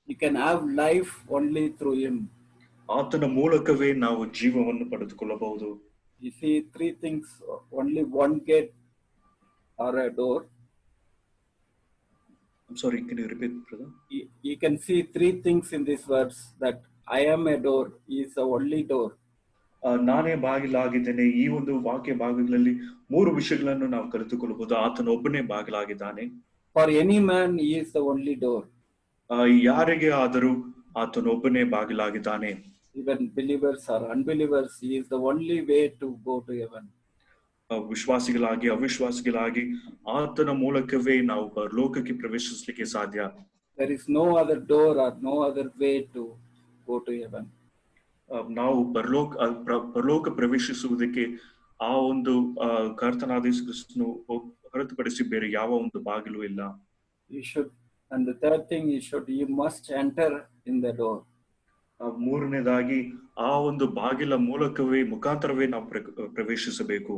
You can have life only through him. ಆತನ ಮೂಲಕವೇ ನಾವು ಜೀವವನ್ನು ಪಡೆದುಕೊಳ್ಳಬಹುದು. You see 3 things, only one gate or a door. I'm sorry, can you repeat, brother? You can see 3 things in this verse, that I am a door. He is the only door. ನಾನೇ ಬಾಗಿಲಾಗಿದ್ದೇನೆ. ಈ ಒಂದು ವಾಕ್ಯ ಭಾಗಗಳಲ್ಲಿ 3 ವಿಷಯಗಳನ್ನು ನಾವು ಕಲಿತುಕೊಳ್ಳಬಹುದು. ಆತನ ಒಬ್ಬನೇ ಬಾಗಿಲಾಗಿದ್ದಾನೆ. For any man, he is the only door. ಯಾರಿಗೆ ಆದರೂ ಆತನ ಒಬ್ಬನೇ ಬಾಗಿಲಾಗಿದ್ದಾನೆ. Even believers or unbelievers, he is the only way to go to heaven. ವಿಶ್ವಾಸಿಗಳಾಗಿ ಅವಿಶ್ವಾಸಿಗಳಾಗಿ ಆತನ ಮೂಲಕವೇ ನಾವು ಪರಲೋಕಕ್ಕೆ ಪ್ರವೇಶಿಸಲಿಕ್ಕೆ ಸಾಧ್ಯ. There is no other door or no other way to go to heaven. ನಾವು ಪರಲೋಕ ಪ್ರವೇಶಿಸುವುದಕ್ಕೆ ಆ ಒಂದು ಕರ್ತನಾದ ಯೇಸು ಕ್ರಿಸ್ತನು ಹೊರತುಪಡಿಸಿ ಬೇರೆ ಯಾವ ಒಂದು ಬಾಗಿಲು ಇಲ್ಲ. You should, and the third thing, you must enter in the door. ಮೂರನೇದಾಗಿ ಆ ಒಂದು ಬಾಗಿಲ ಮೂಲಕವೇ ಮುಖಾಂತರವೇ ನಾವು ಪ್ರವೇಶಿಸಬೇಕು.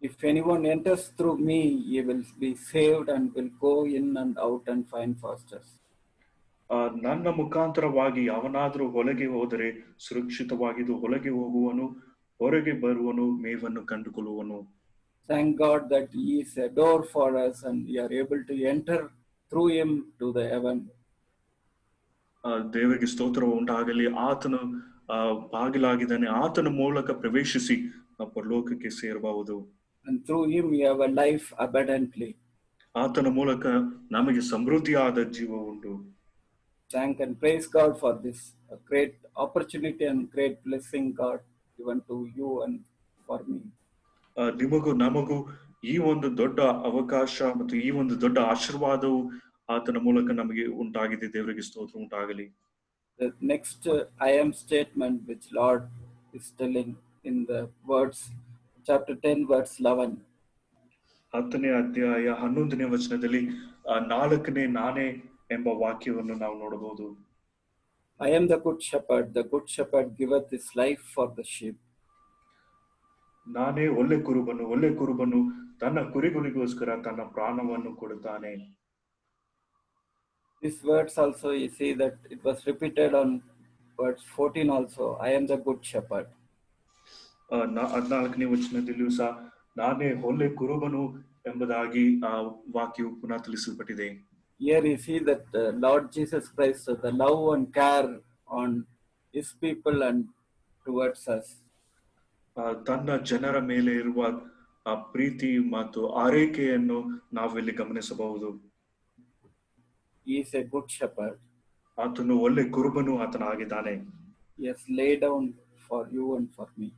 If anyone enters through me, he will be saved and will go in and out and find pastures. ನನ್ನ ಮುಖಾಂತರವಾಗಿ ಯಾವನಾದರೂ ಒಳಗೆ ಹೋದರೆ ಸುರಕ್ಷಿತವಾಗಿದ್ದು ಒಳಗೆ ಹೋಗುವನು, ಹೊರಗೆ ಬರುವನು, ಮೇವನ್ನು ಕಂಡುಕೊಳ್ಳುವನು. Thank God that he is a door for us and we are able to enter through him to the heaven. ದೇವರಿಗೆ ಸ್ತೋತ್ರ ಉಂಟಾಗಲಿ. ಆತನು ಬಾಗಿಲಾಗಿದ್ದಾನೆ. ಆತನ ಮೂಲಕ ಪ್ರವೇಶಿಸಿ ನಾವು ಪರಲೋಕಕ್ಕೆ ಸೇರಬಹುದು. And through him we have a life abundantly. ಆತನ ಮೂಲಕ ನಮಗೆ ಸಮೃದ್ಧಿಯಾದ ಜೀವ ಉಂಟು. Thank and praise God for this great opportunity and great blessing God given to you and for me. ನಿಮಗೂ ನಮಗೂ ಈ ಒಂದು ದೊಡ್ಡ ಅವಕಾಶ ಮತ್ತು ಈ ಒಂದು ದೊಡ್ಡ ಆಶೀರ್ವಾದವು ಆತನ ಮೂಲಕ ನಮಗೆ ಉಂಟಾಗಿದೆ. ದೇವರಿಗೆ ಸ್ತೋತ್ರ ಉಂಟಾಗಲಿ. The next I am statement which Lord is telling in the words chapter 10 verse 11. 10ನೇ ಅಧ್ಯಾಯ 11ನೇ ವಚನದಲ್ಲಿ 4ನೇ ನಾನೇ ಎಂಬ ವಾಕ್ಯವನ್ನು ನಾವು ನೋಡಬಹುದು. I am the good shepherd giveth his life for the sheep. ನಾನೇ ಒಳ್ಳೆ ಕುರುಬನು ತನ್ನ ಕುರಿಗಳಿಗೋಸ್ಕರ ತನ್ನ ಪ್ರಾಣವನ್ನು ಕೊಡುತ್ತಾನೆ. These words also, you see that it was repeated on verse 14 also. I am the good shepherd. 14ನೇ ವಚನದಲ್ಲಿಯೂ ಸಹ ನಾನೇ ಒಳ್ಳೆ ಕುರುಬನು ಎಂಬುದಾಗಿ ಆ ವಾಕ್ಯವು ಪುನಃ ತಿಳಿಸಲ್ಪಟ್ಟಿದೆ. Here you see that Lord Jesus Christ, the love and care on his people and towards us. ತನ್ನ ಜನರ ಮೇಲೆ ಇರುವ ಆ ಪ್ರೀತಿ ಮತ್ತು ಆರೈಕೆಯನ್ನು ನಾವಿಲ್ಲಿ ಗಮನಿಸಬಹುದು. He is a good shepherd. ಆತನು ಒಳ್ಳೆ ಕುರುಬನು ಆತನಾಗಿದ್ದಾನೆ. He has laid down for you and for me.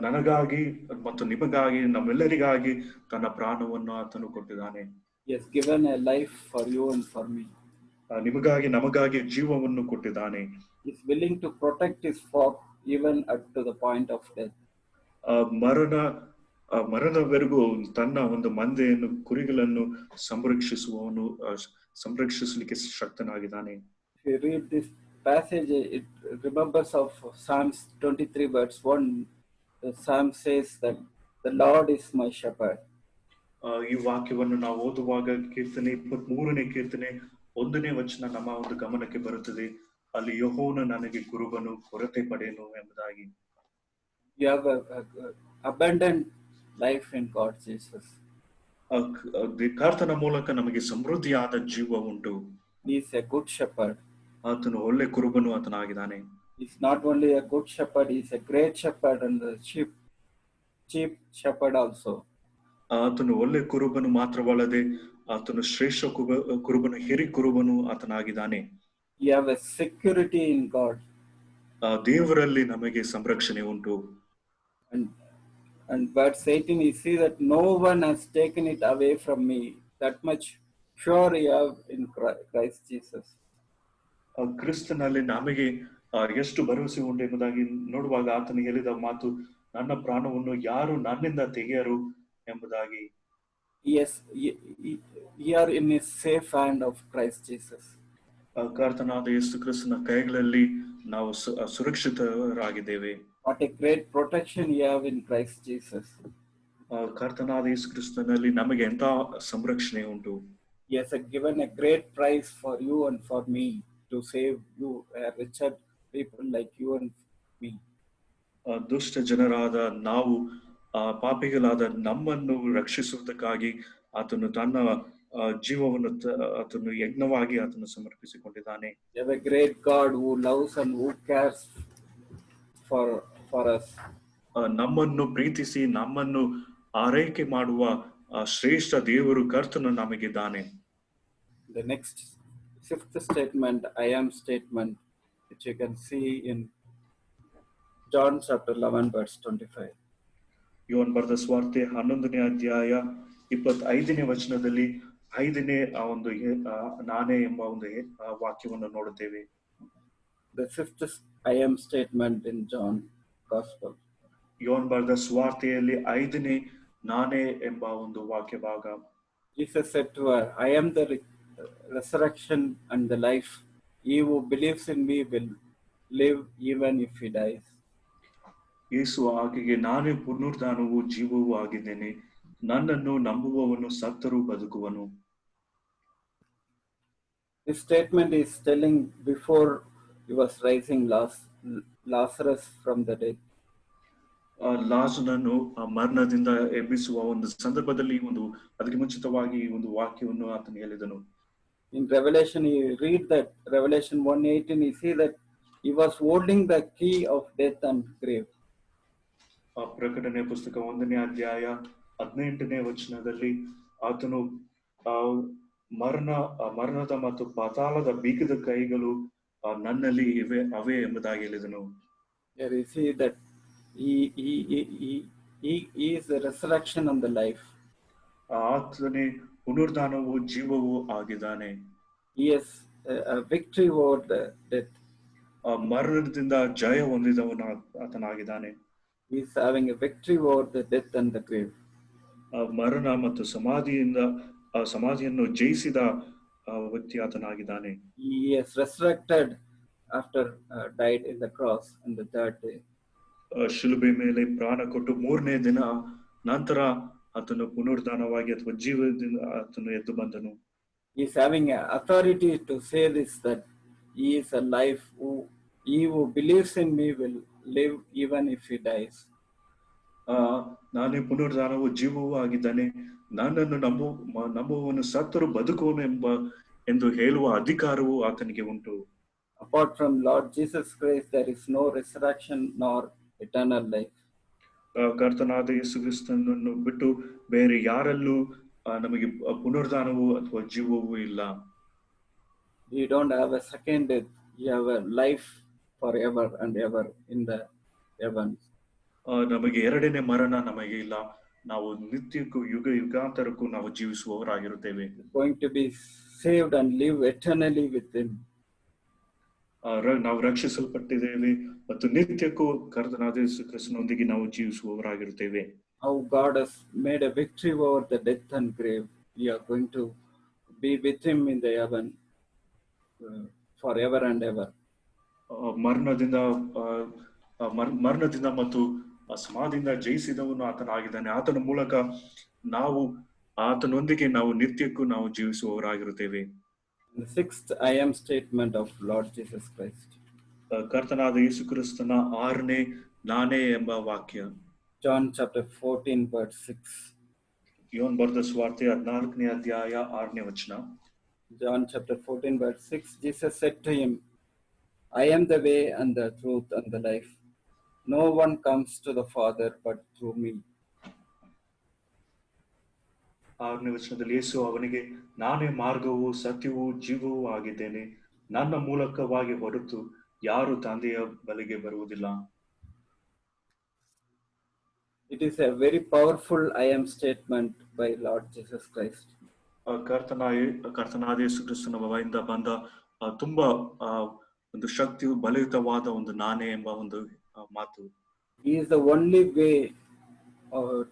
ನನಗಾಗಿ ಮತ್ತು ನಿಮಗಾಗಿ ನಮ್ಮೆಲ್ಲರಿಗಾಗಿ ತನ್ನ ಪ್ರಾಣವನ್ನು ಆತನು ಕೊಟ್ಟಿದ್ದಾನೆ. He has given a life for you and for me. ನಿಮಗಾಗಿ ನಮಗಾಗಿ ಜೀವವನ್ನು ಕೊಟ್ಟಿದ್ದಾನೆ. He is willing to protect his flock even up to the point of death. ಮರಣವರೆಗೂ ತನ್ನ ಒಂದು ಮಂದೆಯನ್ನು ಕುರಿಗಳನ್ನು ಸಂರಕ್ಷಿಸಲಿಕ್ಕೆ ಶಕ್ತನಾಗಿದ್ದಾನೆ. If you read this passage, it remembers of Psalms 23 verse 1. The Psalm says that the Lord is my shepherd. ಈ ವಾಕ್ಯವನ್ನು ನಾವು ಓದುವಾಗ ಕೀರ್ತನೆ 23ನೇ ಕೀರ್ತನೆ 1ನೇ ವಚನ ನಮ್ಮ ಒಂದು ಗಮನಕ್ಕೆ ಬರುತ್ತದೆ. ಅಲ್ಲಿ ಯೆಹೋವನು ನನಗೆ ಕುರುಬನು, ಕೊರತೆ ಪಡೆಯನು ಎಂಬುದಾಗಿ. You have a abundant life in God Jesus. ಕರ್ತನ ಮೂಲಕ ನಮಗೆ ಸಮೃದ್ಧಿಯಾದ ಜೀವ ಉಂಟು. He is a good shepherd. ಆತನು ಒಳ್ಳೆ ಕುರುಬನು ಆತನಾಗಿದ್ದಾನೆ. He is not only a good shepherd, he is a great shepherd and the chief shepherd also. ಆತನು ಒಳ್ಳೆ ಕುರುಬನು ಮಾತ್ರವಲ್ಲದೆ ಆತನು ಶ್ರೇಷ್ಠ ಕುರುಬನು, ಹಿರಿ ಕುರುಬನು ಆತನಾಗಿದ್ದಾನೆ. You have a security in God. ದೇವರಲ್ಲಿ ನಮಗೆ ಸಂರಕ್ಷಣೆ ಉಂಟು. And verse 18, you see that no one has taken it away from me. That much sure you have in Christ Jesus. ಕ್ರಿಸ್ತನಲ್ಲಿ ನಮಗೆ ಎಷ್ಟು ಭರವಸೆ ಉಂಟು ಎಂಬುದಾಗಿ ನೋಡುವಾಗ ಆತನು ಹೇಳಿದ ಮಾತು, ನನ್ನ ಪ್ರಾಣವನ್ನು ಯಾರು ನನ್ನಿಂದ ತೆಗೆಯರು ಎಂಬುದಾಗಿ. Yes, you are in a safe hand of Christ Jesus. ಕರ್ತನಾದ ಯೇಸು ಕ್ರಿಸ್ತನ ಕೈಗಳಲ್ಲಿ ನಾವು ಸುರಕ್ಷಿತರಾಗಿದ್ದೇವೆ. What a great protection you have in Christ Jesus. ಕರ್ತನಾದ ಯೇಸು ಕ್ರಿಸ್ತನಲ್ಲಿ ನಮಗೆ ಎಂತ ಸಂರಕ್ಷಣೆ ಉಂಟು. He has given a great price for you and for me to save you, wretched people like you and me. ದುಷ್ಟ ಜನರಾದ ನಾವು, ಪಾಪಿಗಳಾದ ನಮ್ಮನ್ನು ರಕ್ಷಿಸುವುದಕ್ಕಾಗಿ ಆತನು ತನ್ನ ಜೀವವನ್ನು ಆತನು ಯಜ್ಞವಾಗಿ ಆತನು ಸಮರ್ಪಿಸಿಕೊಂಡಿದ್ದಾನೆ. You have a great God who loves and who cares for us. ನಮ್ಮನ್ನು ಪ್ರೀತಿಸಿ ನಮ್ಮನ್ನು ಆರೈಕೆ ಮಾಡುವ ಶ್ರೇಷ್ಠ ದೇವರು ಕರ್ತನು ನಮಗಿದ್ದಾನೆ. The next fifth statement, I am statement, which you can see in John chapter 11 verse 25. Yohan ಬರೆದ ಸುವಾರ್ತೆ 11ನೇ ಅಧ್ಯಾಯ 25ನೇ ವಚನದಲ್ಲಿ 5ನೇ ಆ ಒಂದು ನಾನೇ ಎಂಬ ಒಂದು ವಾಕ್ಯವನ್ನು ನೋಡುತ್ತೇವೆ. The fifth I am statement in John Gospel. Yohan ಬರೆದ ಸುವಾರ್ತೆಯಲ್ಲಿ 5ನೇ ನಾನೇ ಎಂಬ ಒಂದು ವಾಕ್ಯ ಭಾಗ. Jesus said to her, I am the resurrection and the life. He who believes in me will live even if he dies. ಯೇಸು ಆಕೆಗೆ, ನಾನೇ ಪುನರುತ್ಥಾನವೂ ಜೀವವೂ ಆಗಿದ್ದೇನೆ, ನನ್ನನ್ನು ನಂಬುವವನು ಸತ್ತರೂ ಬದುಕುವನು. This statement is telling before he was raising Lazarus from the dead. ಲಾಜರನನ್ನು ಮರಣದಿಂದ ಎಬ್ಬಿಸುವ ಒಂದು ಸಂದರ್ಭದಲ್ಲಿ ಅದಕ್ಕೆ ಮುಂಚಿತವಾಗಿ ಒಂದು ವಾಕ್ಯವನ್ನು ಆತನು ಹೇಳಿದನು. In Revelation, you read that Revelation 1:18, you see that he was holding the key of death and grave. ಪ್ರಕಟಣೆ ಪುಸ್ತಕ 1ನೇ ಅಧ್ಯಾಯ 18ನೇ ವಚನದಲ್ಲಿ ಆತನು ಮರಣದ ಮತ್ತು ಪಾತಾಳದ ಬೀಗದ ಕೈಗಳು ನನ್ನಲ್ಲಿ ಅವೇ ಎಂಬುದಾಗಿ ಹೇಳಿದನು. Here you see that he is the resurrection and the life. ಆತನೇ ಪುನರುತ್ಥಾನವೂ ಜೀವವೂ ಆಗಿದ್ದಾನೆ. He has a victory over the death. ಮರಣದಿಂದ ಜಯ ಹೊಂದಿದವನು ಆತನಾಗಿದ್ದಾನೆ. He is having a victory over the death and the grave. ಮರಣ ಮತ್ತು ಸಮಾಧಿಯನ್ನು ಜಯಿಸಿದ ವ್ಯಕ್ತಿ ಆತನಾಗಿದ್ದಾನೆ. He has resurrected after died in the cross on the third day. ಶಿಲುಬೆ ಮೇಲೆ ಪ್ರಾಣ ಕೊಟ್ಟು 3ನೇ ದಿನ ನಂತರ ಆತನು ಪುನರುತ್ಥಾನವಾಗಿ ಅಥವಾ ಜೀವದಿಂದ ಆತನು ಎದ್ದು ಬಂದನು. He is having authority to say this, that he is a life he who believes in me will live even if he dies. ನಾನೇ ಪುನರುದ್ಧಾನವು ಜೀವವೂ ಆಗಿದ್ದಾನೆ, ನನ್ನನ್ನು ನಂಬುವವನು ಸತ್ತರೂ ಬದುಕುವನು ಎಂದು ಹೇಳುವ ಅಧಿಕಾರವು ಆತನಿಗೆ ಉಂಟು. Apart from Lord Jesus Christ, there is no resurrection nor eternal life. ಕರ್ತನಾದ ಯೇಸು ಕ್ರಿಸ್ತನನ್ನು ಬಿಟ್ಟು ಬೇರೆ ಯಾರಲ್ಲೂ ನಮಗೆ ಪುನರುದ್ಧಾನವು ಅಥವಾ ಜೀವವೂ ಇಲ್ಲ. You don't have a second death. You have a life forever and ever in the heavens. ನಮಗೆ ಎರಡನೇ ಮರಣ ನಮಗೆ ಇಲ್ಲ. ನಾವು ನಿತ್ಯಕ್ಕೂ ಯುಗಾಂತರಕ್ಕೂ ನಾವು ಜೀವಿಸುವವರಾಗಿರುತ್ತೇವೆ. Going to be saved and live eternally with him. ನಾವು ರಕ್ಷಿಸಲ್ಪಟ್ಟಿದ್ದೇವೆ ಮತ್ತು ನಿತ್ಯಕ್ಕೂ ಕರ್ತನಾದ ಯೇಸು ಕ್ರಿಸ್ತನೊಂದಿಗೆ ನಾವು ಜೀವಿಸುವವರಾಗಿರುತ್ತೇವೆ. How God has made a victory over the death and grave. We are going to be with him in the heaven forever and ever. ಮರಣದಿಂದ ಮತ್ತು ಸಮಾಧಿಯಿಂದ ಜಯಿಸಿದವನು ಆತನಾಗಿದ್ದಾನೆ. ಆತನ ಮೂಲಕ ನಾವು ಆತನೊಂದಿಗೆ ನಾವು ನಿತ್ಯಕ್ಕೂ ನಾವು ಜೀವಿಸುವವರಾಗಿರುತ್ತೇವೆ. The sixth I am statement of Lord Jesus Christ. ಕರ್ತನಾದ ಯೇಸು ಕ್ರಿಸ್ತನ ಆರನೇ ನಾನೇ ಎಂಬ ವಾಕ್ಯ. John chapter 14 verse 6. ಯೋಹನ್ ಬರೆದ ಸುವಾರ್ತೆ 14ನೇ ಅಧ್ಯಾಯ 6ನೇ ವಚನ. John chapter 14 verse 6. Jesus said to him, I am the way and the truth and the life. No one comes to the Father but through me. 6ನೇ ವಚನದಲ್ಲಿ ಯೇಸು ಅವನಿಗೆ, ನಾನೇ ಮಾರ್ಗವೂ ಸತ್ಯವೂ ಜೀವವೂ ಆಗಿದ್ದೇನೆ, ನನ್ನ ಮೂಲಕವಾಗಿ ಹೊರತು ಯಾರು ತಂದೆಯ ಬಳಿಗೆ ಬರುವುದಿಲ್ಲ. It is a very powerful I am statement by Lord Jesus Christ. ಕರ್ತನಾದ ಯೇಸು ಕ್ರಿಸ್ತನ ಬಾಯಿಂದ ಬಂದ ತುಂಬಾ ಒಂದು ಶಕ್ತಿ ಬಲಯುತವಾದ ಒಂದು ನಾನೇ ಎಂಬ ಒಂದು ಮಾತು. He is the only way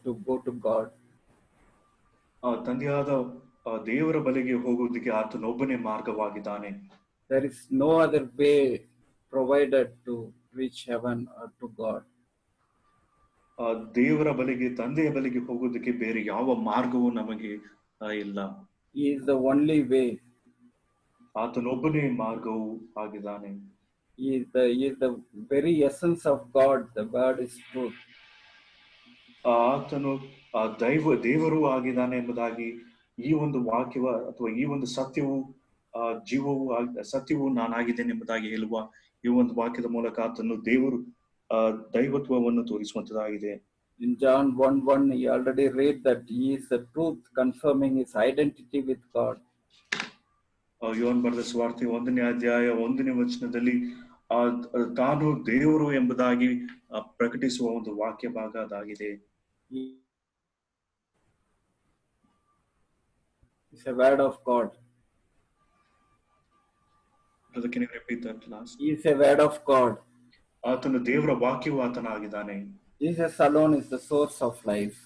to go to God. ತಂದೆಯಾದ ದೇವರ ಬಳಿಗೆ ಹೋಗುವುದಕ್ಕೆ ಆತನೊಬ್ಬನೇ ಮಾರ್ಗವಾಗಿದ್ದಾನೆ. There is no other way provided to reach heaven or to God. ದೇವರ ಬಳಿಗೆ ತಂದೆಯ ಬಳಿಗೆ ಹೋಗುವುದಕ್ಕೆ ಬೇರೆ ಯಾವ ಮಾರ್ಗವೂ ನಮಗೆ ಇಲ್ಲ. He is the only way. ಆತನೊಬ್ಬನೇ ಮಾರ್ಗವೂ ಆಗಿದ್ದಾನೆ. He is the very essence of God. The God is truth. ಆತನು ದೇವರು ಆಗಿದ್ದಾನೆ ಎಂಬುದಾಗಿ ಈ ಒಂದು ವಾಕ್ಯವ ಅಥವಾ ಈ ಒಂದು ಸತ್ಯವು ಸತ್ಯವು ನಾನಾಗಿದ್ದೇನೆ ಎಂಬುದಾಗಿ ಹೇಳುವ ಈ ಒಂದು ವಾಕ್ಯದ ಮೂಲಕ ಆತನು ದೇವರು ದೈವತ್ವವನ್ನು ತೋರಿಸುವಂತದಾಗಿದೆ. In John 1:1, he already read that he is the truth, confirming his identity with God. Yohan ಬರೆದ ಸುವಾರ್ತೆ 1ನೇ ಅಧ್ಯಾಯ 1ನೇ ವಚನದಲ್ಲಿ ತಾನು ದೇವರು ಎಂಬುದಾಗಿ ಪ್ರಕಟಿಸುವ ಒಂದು ವಾಕ್ಯ ಭಾಗ ಅದಾಗಿದೆ. It's a word of God. Can you repeat that last? He is a word of God. ಆತನು ದೇವರ ವಾಕ್ಯವು ಆತನಾಗಿದ್ದಾನೆ. Jesus alone is the source of life.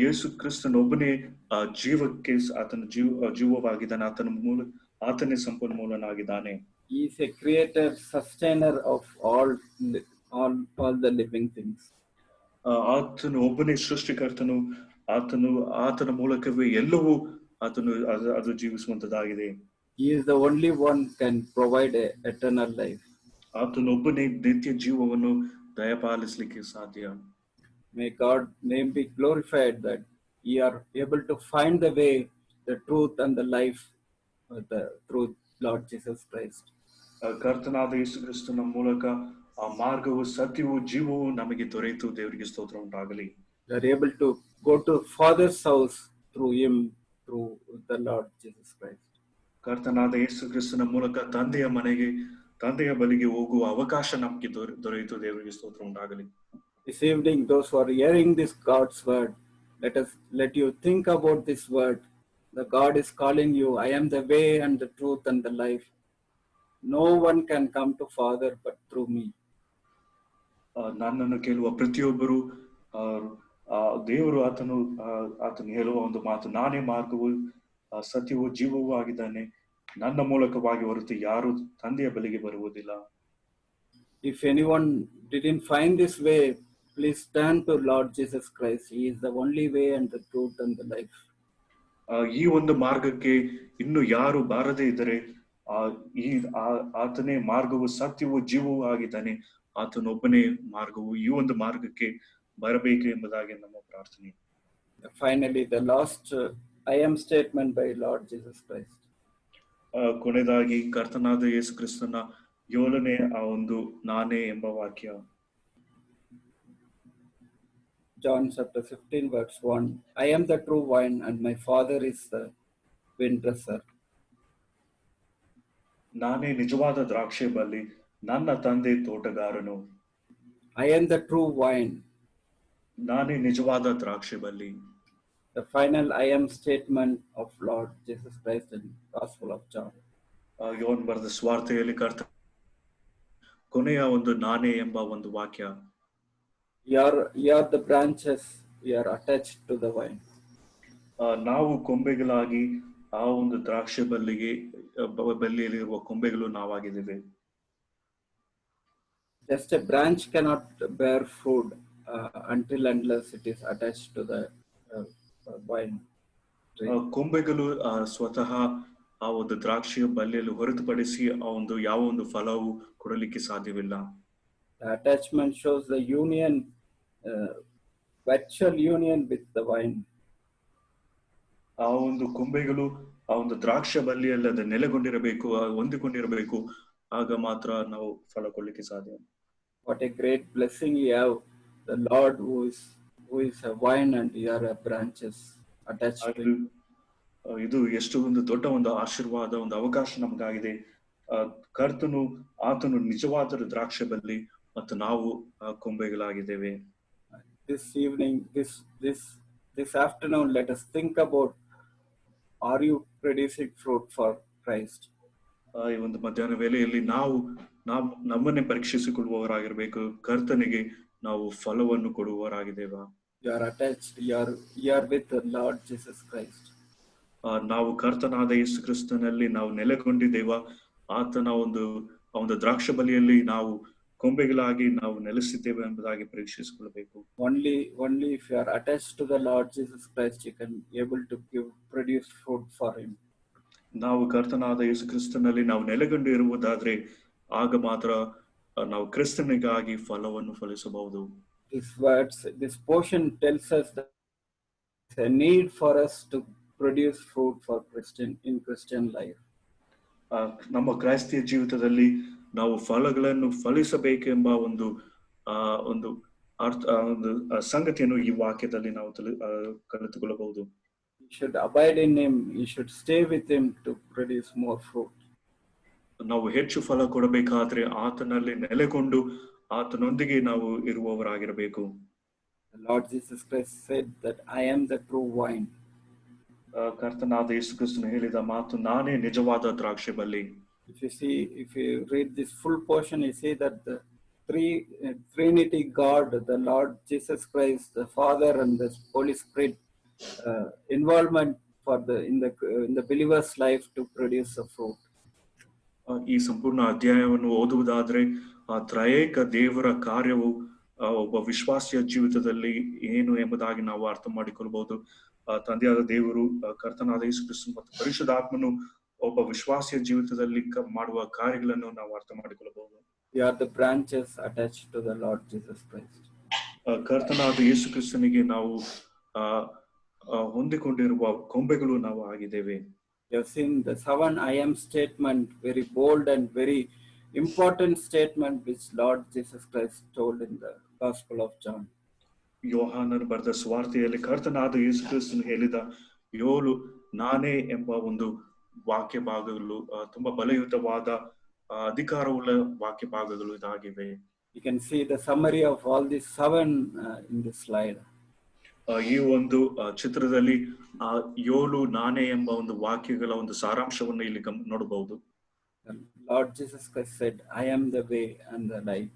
ಯೇಸು ಕ್ರಿಸ್ತನೊಬ್ಬನೇ ಜೀವಕ್ಕೆ ಆತನ ಜೀವವಾಗಿದ್ದಾನೆ. ಆತನೇ ಸಂಪನ್ಮೂಲನಾಗಿದ್ದಾನೆ. He is a creator, sustainer of all the living things. ಆತನು ಒಬ್ಬನೇ ಸೃಷ್ಟಿಕರ್ತನು. ಆತನ ಮೂಲಕವೇ ಎಲ್ಲವೂ ಅದು ಜೀವಿಸುವಂತದಾಗಿದೆ. He is the only one can provide eternal life. ಆತನೊಬ್ಬನೇ ನಿತ್ಯ ಜೀವವನ್ನು ದಯಪಾಲಿಸಲಿಕ್ಕೆ ಸಾಧ್ಯ. May God's name be glorified that we are able to find the way, the truth and the life through Lord Jesus Christ. ಕರ್ತನಾದ ಯೇಸು ಕ್ರಿಸ್ತನ ಮೂಲಕ ಆ ಮಾರ್ಗವು ಸತ್ಯವೂ ಜೀವವೂ ನಮಗೆ ದೊರೆಯಿತು. ದೇವರಿಗೆ ಸ್ತೋತ್ರ ಉಂಟಾಗಲಿ. We are able to go to Father's house through him, through the Lord Jesus Christ. ಕರ್ತನಾದ ಯೇಸು ಕ್ರಿಸ್ತನ ಮೂಲಕ ತಂದೆಯ ಬಳಿಗೆ ಹೋಗುವ ಅವಕಾಶ ನಮಗೆ ದೊರೆಯಿತು. ದೇವರಿಗೆ ಸ್ತೋತ್ರ ಉಂಟಾಗಲಿ. This evening, those who are hearing this God's word, let you think about this word. The God is calling you. I am the way and the truth and the life. No one can come to Father but through me. ನನ್ನನ್ನು ಕೇಳುವ ಪ್ರತಿಯೊಬ್ಬರು ದೇವರು ಆತನು ಹೇಳುವ ಒಂದು ಮಾತು, ನಾನೇ ಮಾರ್ಗವು ಸತ್ಯವೂ ಜೀವವೂ ಆಗಿದ್ದಾನೆ, ನನ್ನ ಮೂಲಕವಾಗಿ ಹೊರತು ಯಾರು ತಂದೆಯ ಬಳಿಗೆ ಬರುವುದಿಲ್ಲ. If anyone didn't find this way, please turn to Lord Jesus Christ. He is the only way and the truth and the life. ಈ ಒಂದು ಮಾರ್ಗಕ್ಕೆ ಇನ್ನು ಯಾರು ಬಾರದೇ ಇದ್ದರೆ ಈ ಆತನೇ ಮಾರ್ಗವು ಸತ್ಯವೂ ಜೀವವೂ ಆಗಿದ್ದಾನೆ. ಆತನೊಬ್ಬನೇ ಮಾರ್ಗವು ಈ ಒಂದು ಮಾರ್ಗಕ್ಕೆ ಬರಬೇಕು ಎಂಬುದಾಗಿ ನಮ್ಮ ಪ್ರಾರ್ಥನೆ. Finally, the last I am statement by Lord Jesus Christ. ಕೊನೆಯದಾಗಿ ಕರ್ತನಾದ ಯೇಸು ಕ್ರಿಸ್ತನ 7ನೇ ಆ ಒಂದು ನಾನೇ ಎಂಬ ವಾಕ್ಯ. John chapter 15 verse 1. I am the true vine and my father is the vine-dresser. ನಾನೇ ನಿಜವಾದ ದ್ರಾಕ್ಷಿ ಬಳ್ಳಿ, ನನ್ನ ತಂದೆ ತೋಟಗಾರನು. I am the true vine. ನಾನೇ ನಿಜವಾದ ದ್ರಾಕ್ಷಿ ಬಳ್ಳಿ. The final I am statement of Lord Jesus Christ in Gospel of John. Yohan ಬರೆದ ಸುವಾರ್ತೆಯಲ್ಲಿ ಕರ್ತ ಕೊನೆಯ ಒಂದು ನಾನೇ ಎಂಬ ಒಂದು ವಾಕ್ಯ. You are the branches, you are attached to the vine. ನಾವು ಕೊಂಬೆಗಳಾಗಿ ಆ ಒಂದು ದ್ರಾಕ್ಷಿ ಬಳ್ಳಿಯಲ್ಲಿರುವ ಕೊಂಬೆಗಳು ನಾವಾಗಿದ್ದೇವೆ. Just a branch cannot bear fruit until unless it is attached to the vine tree. ಕೊಂಬೆಗಳು ಸ್ವತಃ ಆ ಒಂದು ದ್ರಾಕ್ಷಿಯ ಬಳ್ಳಿಯಲ್ಲಿ ಹೊರತುಪಡಿಸಿ ಆ ಒಂದು ಯಾವ ಒಂದು ಫಲವು ಕೊಡಲಿಕ್ಕೆ ಸಾಧ್ಯವಿಲ್ಲ. The attachment shows the union, virtual union with the vine. ಆ ಒಂದು ಕೊಂಬೆಗಳು ಆ ಒಂದು ದ್ರಾಕ್ಷ ಬಳ್ಳಿಯಲ್ಲಿ ಅದು ನೆಲೆಗೊಂಡಿರಬೇಕು, ಹೊಂದಿಕೊಂಡಿರಬೇಕು, ಆಗ ಮಾತ್ರ ನಾವು ಫಲ ಕೊಡ್ಲಿಕ್ಕೆ ಸಾಧ್ಯ. What a great blessing you have, the Lord who is a vine and you are a branches attached to him. ಇದು ಎಷ್ಟು ಒಂದು ದೊಡ್ಡ ಒಂದು ಆಶೀರ್ವಾದ, ಒಂದು ಅವಕಾಶ ನಮಗಾಗಿದೆ. ಕರ್ತನು ಆತನು ನಿಜವಾದ ದ್ರಾಕ್ಷ ಬಳ್ಳಿ ಮತ್ತು ನಾವು ಕೊಂಬೆಗಳಾಗಿದ್ದೇವೆ. This evening, this afternoon, let us think about, are you producing fruit for Christ? ಈ ಒಂದು ಮಧ್ಯಾಹ್ನ ವೇಳೆಯಲ್ಲಿ ನಾವು ನಮ್ಮನ್ನೇ ಪರೀಕ್ಷಿಸಿಕೊಳ್ಳುವವರಾಗಿರ್ಬೇಕು. ಕರ್ತನಿಗೆ ನಾವು ಫಲವನ್ನು ಕೊಡುವವರಾಗಿದ್ದೇವಾ? You are attached, you are with the Lord Jesus Christ. ನಾವು ಕರ್ತನಾದ ಯೇಸು ಕ್ರಿಸ್ತನಲ್ಲಿ ನಾವು ನೆಲೆಗೊಂಡಿದ್ದೇವಾ? ಆತನ ಒಂದು ದ್ರಾಕ್ಷ ಬಳ್ಳಿಯಲ್ಲಿ ನಾವು ಕೊಂಬೆಗಳಾಗಿ ನಾವು ನೆಲೆಸಿದ್ದೇವೆ ಎಂಬುದಾಗಿ ಪರೀಕ್ಷಿಸಿಕೊಳ್ಳಬೇಕು. Only if you are attached to the Lord Jesus Christ, you can able to produce fruit for him. ನಾವು ಕರ್ತನಾದ ಯೇಸು ಕ್ರಿಸ್ತನಲ್ಲಿ ನಾವು ನೆಲೆಗೊಂಡು ಇರುವುದಾದ್ರೆ ಆಗ ಮಾತ್ರ ನಾವು ಕ್ರಿಸ್ತನಿಗಾಗಿ ಫಲವನ್ನು ಫಲಿಸಬಹುದು. This portion tells us that there is a need for us to produce fruit for Christian life. ನಮ್ಮ ಕ್ರೈಸ್ತಿಯ ಜೀವಿತದಲ್ಲಿ ನಾವು ಫಲಗಳನ್ನು ಫಲಿಸಬೇಕೆಂಬ ಒಂದು ಸಂಗತಿಯನ್ನು ಈ ವಾಕ್ಯದಲ್ಲಿ ನಾವು ಕಲಿತುಕೊಳ್ಳಬಹುದು. You should abide in him, you should stay with him to produce more fruit. ನಾವು ಹೆಚ್ಚು ಫಲ ಕೊಡಬೇಕಾದ್ರೆ ಆತನಲ್ಲಿ ನೆಲೆಗೊಂಡು ಆತನೊಂದಿಗೆ ನಾವು ಇರುವವರಾಗಿರಬೇಕು. The Lord Jesus Christ said that I am the true vine. ಕರ್ತನಾದ ಯೇಸು ಕ್ರಿಸ್ತನು ಹೇಳಿದ ಮಾತು, ನಾನೇ ನಿಜವಾದ ದ್ರಾಕ್ಷಿ ಬಳ್ಳಿ. If you read this full portion, you see that the Trinity God, the Lord Jesus Christ, the Father and the Holy Spirit, involvement in the believer's life to produce a fruit. ಈ ಸಂಪೂರ್ಣ ಅಧ್ಯಾಯವನ್ನು ಓದುವುದಾದ್ರೆ ಆ ತ್ರಯೇಕ ದೇವರ ಕಾರ್ಯವು ಒಬ್ಬ ವಿಶ್ವಾಸಿಯ ಜೀವಿತದಲ್ಲಿ ಏನು ಎಂಬುದಾಗಿ ನಾವು ಅರ್ಥ ಮಾಡಿಕೊಳ್ಳಬಹುದು. ತಂದೆಯಾದ ದೇವರು, ಕರ್ತನಾದ ಯೇಸು ಕ್ರಿಸ್ತ ಮತ್ತು ಪರಿಶುದ್ಧಾತ್ಮನು ಒಬ್ಬ ವಿಶ್ವಾಸಿಯ ಜೀವಿತದಲ್ಲಿ ಮಾಡುವ ಕಾರ್ಯಗಳನ್ನು ನಾವು ಅರ್ಥ ಮಾಡಿಕೊಳ್ಳಬಹುದು. We are the branches attached to the Lord Jesus Christ. ಕರ್ತನಾದ ಯೇಸು ಕ್ರಿಸ್ತನಿಗೆ ನಾವು ಹೊಂದಿಕೊಂಡಿರುವ ಕೊಂಬೆಗಳು ನಾವು ಆಗಿದ್ದೇವೆ. You have seen the 7 I am statement, very bold and very important statement which Lord Jesus Christ told in the Gospel of John. ಯೋಹಾನನು ಬರೆದ ಸುವಾರ್ತೆಯಲ್ಲಿ ಕರ್ತನಾದ ಯೇಸು ಕ್ರಿಸ್ತನು ಹೇಳಿದ 7 ನಾನೇ ಎಂಬ ಒಂದು ವಾಕ್ಯ ಭಾಗಗಳು ತುಂಬಾ ಬಲಯುತವಾದ ಅಧಿಕಾರವುಳ್ಳ ವಾಕ್ಯ ಭಾಗಗಳು ಇದಾಗಿವೆ. You can see the summary of all these 7 in this slide. ಈ ಒಂದು ಚಿತ್ರದಲ್ಲಿ 7 ನಾನೇ ಎಂಬ ಒಂದು ವಾಕ್ಯಗಳ ಒಂದು ಸಾರಾಂಶವನ್ನು ಇಲ್ಲಿ ನೋಡಬಹುದು. Lord Jesus Christ said, I am the way and the life.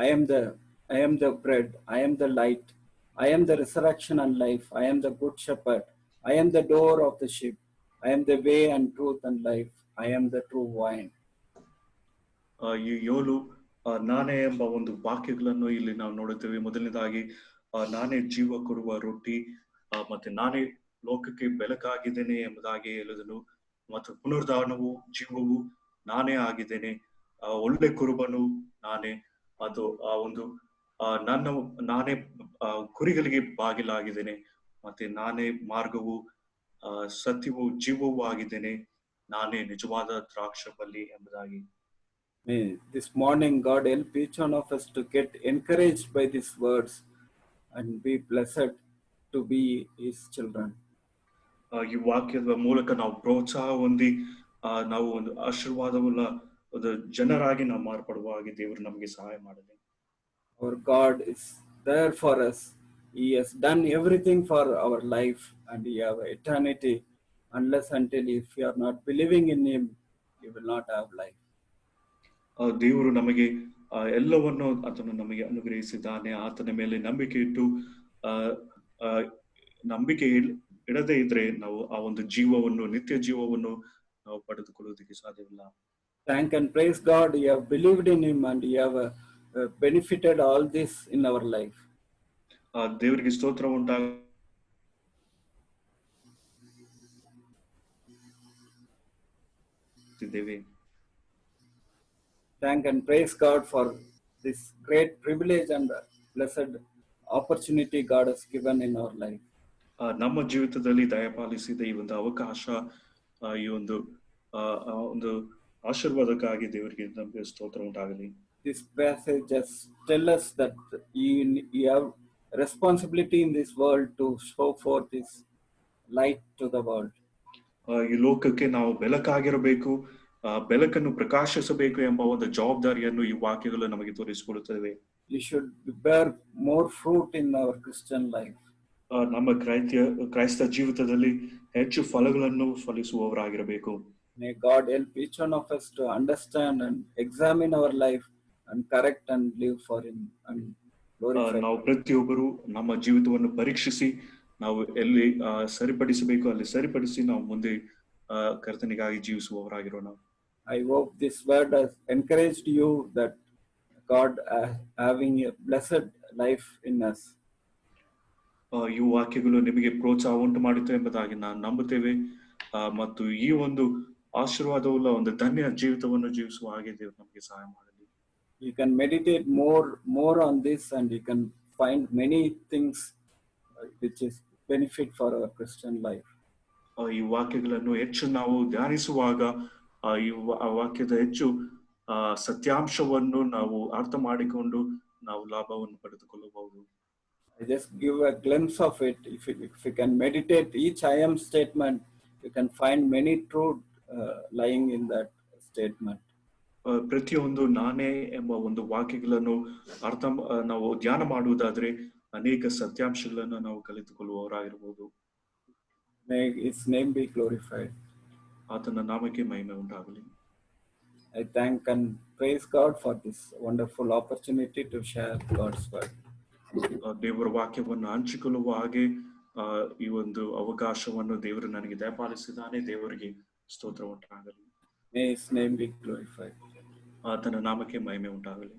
I am the bread. I am the light. I am the resurrection and life. I am the good shepherd. I am the door of the sheep. I am the way and truth and life. I am the true vine. ಈ 7 ನಾನೇ ಎಂಬ ಒಂದು ವಾಕ್ಯಗಳನ್ನು ಇಲ್ಲಿ ನಾವು ನೋಡುತ್ತೇವೆ. ಮೊದಲನೇದಾಗಿ ನಾನೇ ಜೀವ ಕೊಡುವ ರೊಟ್ಟಿ, ಮತ್ತೆ ನಾನೇ ಲೋಕಕ್ಕೆ ಬೆಳಕಾಗಿದ್ದೇನೆ ಎಂಬುದಾಗಿ ಹೇಳಿದನು. ಮತ್ತು ಪುನರುದ್ಧಾನವು ಜೀವವು ನಾನೇ ಆಗಿದ್ದೇನೆ, ಒಳ್ಳೆ ಕುರುಬನು ನಾನೇ. ಅದು ನಾನೇ ಕುರಿಗಳಿಗೆ ಬಾಗಿಲಾಗಿದ್ದೇನೆ, ಮತ್ತೆ ನಾನೇ ಮಾರ್ಗವು ಸತ್ಯವು ಜೀವವೂ ಆಗಿದ್ದೇನೆ, ನಾನೇ ನಿಜವಾದ ದ್ರಾಕ್ಷಬಳ್ಳಿ ಎಂಬುದಾಗಿ. May this morning God help each one of us to get encouraged by these words and be blessed to be His children. ಈ ವಾಕ್ಯದ ಮೂಲಕ ನಾವು ಪ್ರೋತ್ಸಾಹ ಹೊಂದಿ ನಾವು ಒಂದು ಆಶೀರ್ವಾದವುಳ್ಳ ಒಂದು ಜನರಾಗಿ ನಾವು ಮಾರ್ಪಡುವ ಹಾಗೆ ದೇವರು ನಮಗೆ ಸಹಾಯ ಮಾಡಲಿ. Our God is there for us. He has done everything for our life, and He have eternity. Unless until if you are not believing in Him, you will not have life. ದೇವರು ನಮಗೆ ಎಲ್ಲವನ್ನು ಆತನು ನಮಗೆ ಅನುಗ್ರಹಿಸಿದ್ದಾನೆ. ಆತನ ಮೇಲೆ ನಂಬಿಕೆ ಇಟ್ಟು ನಂಬಿಕೆ ಇಡದೇ ಇದ್ರೆ ನಾವು ಆ ಒಂದು ಜೀವವನ್ನು, ನಿತ್ಯ ಜೀವವನ್ನು ನಾವು ಪಡೆದುಕೊಳ್ಳುವುದಕ್ಕೆ ಸಾಧ್ಯವಿಲ್ಲ. Thank and praise God, you have believed in Him and you have benefited all this in our life. ದೇವರಿಗೆ ಸ್ತೋತ್ರ ಉಂಟಾಗುತ್ತಿದ್ದೇವೆ. Thank and praise God for this great privilege and blessed opportunity God has given in our life. ನಮ್ಮ ಜೀವಿತದಲ್ಲಿ ದಯಪಾಲಿಸಿದ ಈ ಒಂದು ಅವಕಾಶ, ಈ ಒಂದು ಆಶೀರ್ವಾದಕ್ಕಾಗಿ ದೇವರಿಗೆ ನಮಗೆ ಸ್ತೋತ್ರ ಉಂಟಾಗಲಿ. This passage just tells us that you have responsibility in this world to show forth this light to the world. ಈ ಲೋಕಕ್ಕೆ ನಾವು ಬೆಳಕಾಗಿರಬೇಕು, ಬೆಳಕನ್ನು ಪ್ರಕಾಶಿಸಬೇಕು ಎಂಬ ಒಂದು ಜವಾಬ್ದಾರಿಯನ್ನು ಈ ವಾಕ್ಯಗಳು ನಮಗೆ ತೋರಿಸಿಕೊಡುತ್ತವೆ. You should bear more fruit in our Christian life. ನಮ್ಮ ಕ್ರೈಸ್ತ ಜೀವಿತದಲ್ಲಿ ಹೆಚ್ಚು ಫಲಗಳನ್ನು ಫಲಿಸುವವರಾಗಿರಬೇಕು. May God help each one of us to understand and examine our life and correct and live for Him and glorify. ನಾವು ಪ್ರತಿಯೊಬ್ಬರು ನಮ್ಮ ಜೀವಿತವನ್ನು ಪರೀಕ್ಷಿಸಿ ನಾವು ಎಲ್ಲಿ ಸರಿಪಡಿಸಬೇಕು ಅಲ್ಲಿ ಸರಿಪಡಿಸಿ ನಾವು ಮುಂದೆ ಕರ್ತನಿಗಾಗಿ ಜೀವಿಸುವವರಾಗಿರೋಣ. I hope this word has encouraged you that God having a blessed life in us. ಈ ವಾಕ್ಯಗಳು ನಿಮಗೆ ಪ್ರೋತ್ಸಾಹ ಉಂಟು ಮಾಡುತ್ತೆ ಎಂಬುದಾಗಿ ನಾನು ನಂಬುತ್ತೇವೆ. ಮತ್ತು ಈ ಒಂದು ಆಶೀರ್ವಾದವುಳ್ಳ ಒಂದು ಧನ್ಯ ಜೀವಿತವನ್ನು ಜೀವಿಸುವ ಹಾಗೆ ದೇವರು ನಮಗೆ ಸಹಾಯ ಮಾಡಲಿ. You can meditate more on this and you can find many things which is benefit for our Christian life. ಈ ವಾಕ್ಯಗಳನ್ನು ಹೆಚ್ಚು ನಾವು ಧ್ಯಾನಿಸುವಾಗ ಈ ವಾಕ್ಯದ ಹೆಚ್ಚು ಸತ್ಯಾಂಶವನ್ನು ನಾವು ಅರ್ಥ ಮಾಡಿಕೊಂಡು ನಾವು ಲಾಭವನ್ನು ಪಡೆದುಕೊಳ್ಳಬಹುದು. I just give a glimpse of it. If you can meditate each I am statement, you can find many truth lying in that statement. ಪ್ರತಿಯೊಂದು ನಾನೇ ಎಂಬ ಒಂದು ವಾಕ್ಯಗಳನ್ನು ನಾವು ಧ್ಯಾನ ಮಾಡುವುದಾದ್ರೆ ಅನೇಕ ಸತ್ಯಾಂಶಗಳನ್ನು ನಾವು ಕಲಿತುಕೊಳ್ಳುವವರಾಗಿರಬಹುದು. May His name be glorified. ಆತನ ನಾಮಕ್ಕೆ ಮಹಿಮೆ ಉಂಟಾಗಲಿ. I thank and praise God for this wonderful opportunity to share God's word. ದೇವರ ವಾಕ್ಯವನ್ನು ಹಂಚಿಕೊಳ್ಳುವ ಹಾಗೆ ಈ ಒಂದು ಅವಕಾಶವನ್ನು ದೇವರು ನನಗೆ ದಯಪಾಲಿಸಿದ್ದಾನೆ. ದೇವರಿಗೆ ಸ್ತೋತ್ರ ಉಂಟಾಗಲಿ. May His name be glorified. ಆತನ ನಾಮಕ್ಕೆ ಮಹಿಮೆ ಉಂಟಾಗಲಿ.